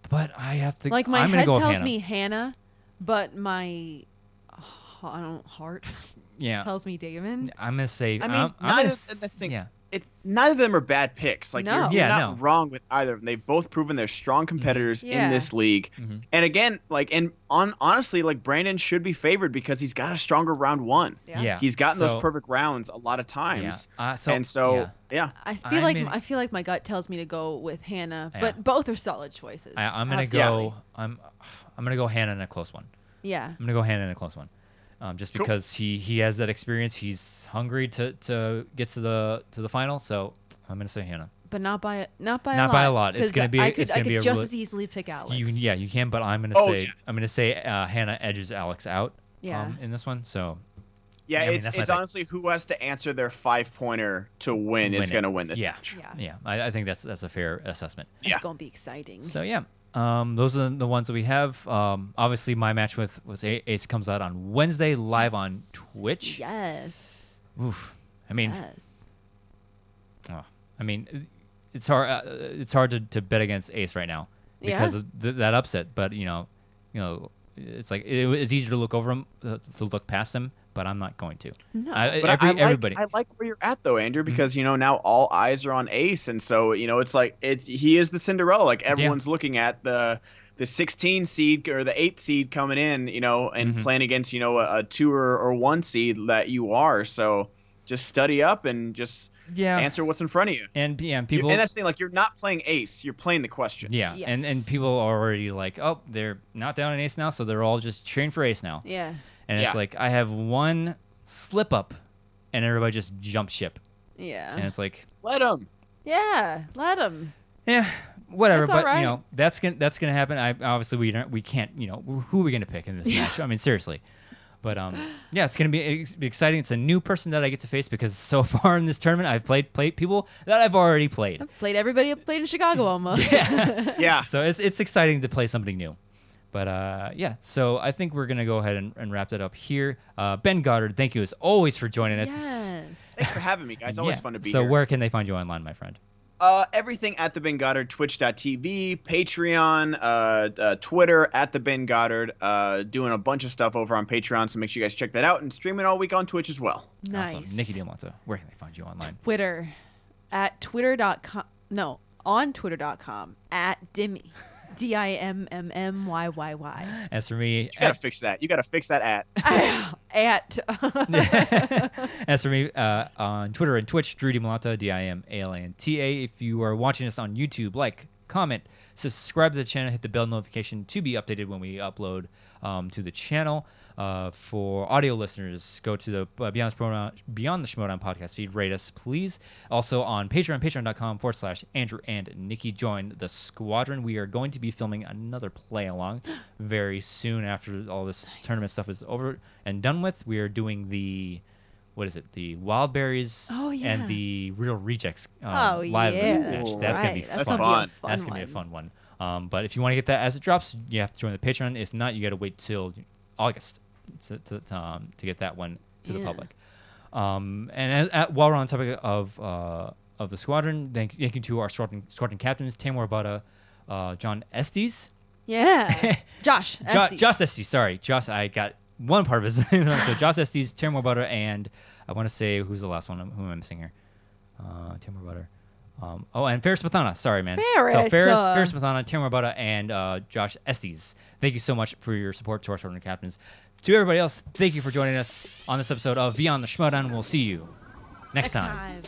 But I have to. Like my I'm gonna head go with tells Hannah. me Hannah, but my heart Yeah, tells me Damon. I'm gonna say. I mean, I'm neither, gonna, that's the thing. yeah. Neither of them are bad picks. Like No. you're Yeah, not no. wrong with either of them. They've both proven they're strong competitors Yeah. in this league. Mhm. And again, honestly, like Brandon should be favored because he's got a stronger round one. Yeah. He's gotten So- those perfect rounds a lot of times. Yeah. Yeah. I I'm feel like my gut tells me to go with Hannah, Yeah. but both are solid choices. I'm gonna Absolutely. go. I'm gonna go Hannah in a close one. Yeah. I'm gonna go Hannah in a close one, just Cool. because he has that experience. He's hungry to get to the final. So I'm gonna say Hannah. But not by a Not lot. by a lot. It's 'cause gonna be. I It's could gonna be a just really- as easily pick Alex. You can, but I'm gonna Oh, say yeah. Hannah edges Alex out. Yeah. In this one. So Yeah, I mean, it's that's my pick. honestly who has to answer their 5-pointer to win is it. going to win this Yeah. match. Yeah. I think that's a fair assessment. It's Yeah. gonna be exciting. So yeah. Those are the ones that we have. Obviously, my match with Ace comes out on Wednesday live on Twitch. Yes. Oof. I mean, Yes. it's hard. It's hard to bet against Ace right now because Yeah. of that upset. But it's like it's easier to look over him, to look past him. But I'm not going to. No. But Everybody. I like where you're at though, Andrew, because now all eyes are on Ace, and so it's like he is the Cinderella. Like everyone's looking at the 16 seed or the 8 seed coming in, and playing against a 2 or 1 seed that you are. So just study up and just answer what's in front of you. And people. And that's the thing, like you're not playing Ace, you're playing the question. Yeah, Yes. and people are already like, oh, they're not down on Ace now, so they're all just cheering for Ace now. Yeah. And it's like I have one slip up, and everybody just jumps ship. Yeah. And it's like, Let him. Yeah. Let him. yeah, whatever. That's all But right. that's gonna happen. Obviously we can't. Who are we gonna pick in this match? I mean, seriously. But yeah, it's gonna be exciting. It's a new person that I get to face because so far in this tournament I've played people that I've already played. I've played everybody I've played in Chicago almost. Yeah. So it's exciting to play something new. But yeah, so I think we're going to go ahead and wrap that up here. Ben Goddard, thank you as always for joining us. Yes. Thanks for having me, guys. It's always Yeah. fun to be So here. where can they find you online, my friend? Everything at the Ben Goddard, twitch.tv, Patreon, Twitter at the Ben Goddard, doing a bunch of stuff over on Patreon. So make sure you guys check that out and streaming all week on Twitch as well. Nice. Awesome. Nicki Dimalanta, where can they find you online? Twitter at twitter.com. No, on twitter.com at Dimmy. DIMMMYYY. As for me, You gotta fix that. You gotta fix that at. At. as for me, on Twitter and Twitch, Drew Dimalanta, DIMALANTA. If you are watching us on YouTube, like, comment, subscribe to the channel, hit the bell notification to be updated when we upload to the channel. For audio listeners, go to the Beyond the Schmoedown podcast feed. Rate us, please. Also on Patreon, patreon.com/Andrew and Nikki. Join the squadron. We are going to be filming another play along very soon after all this tournament stuff is over and done with. We are doing the Wild Berries and the Real Rejects live match. Ooh, That's going to be That's fun. fun. That's going to be a fun one. But if you want to get that as it drops, you have to join the Patreon. If not, you got to wait till August to get that one to the public. And while we're on the topic of the squadron, thank you to our squadron captains, Tamor Butta, John Estes. Yeah. Josh. Josh Estes, sorry. Josh, I got one part of his name. So Josh Estes, Tamor Butta, and I want to say, who's the last one? Who am I missing here? Tamor Butta. And Ferris Mathana. Sorry, man. So Ferris Mathana, Tamor Butta, and Josh Estes. Thank you so much for your support to our squadron captains. To everybody else, thank you for joining us on this episode of Beyond the Schmoedown. We'll see you next time.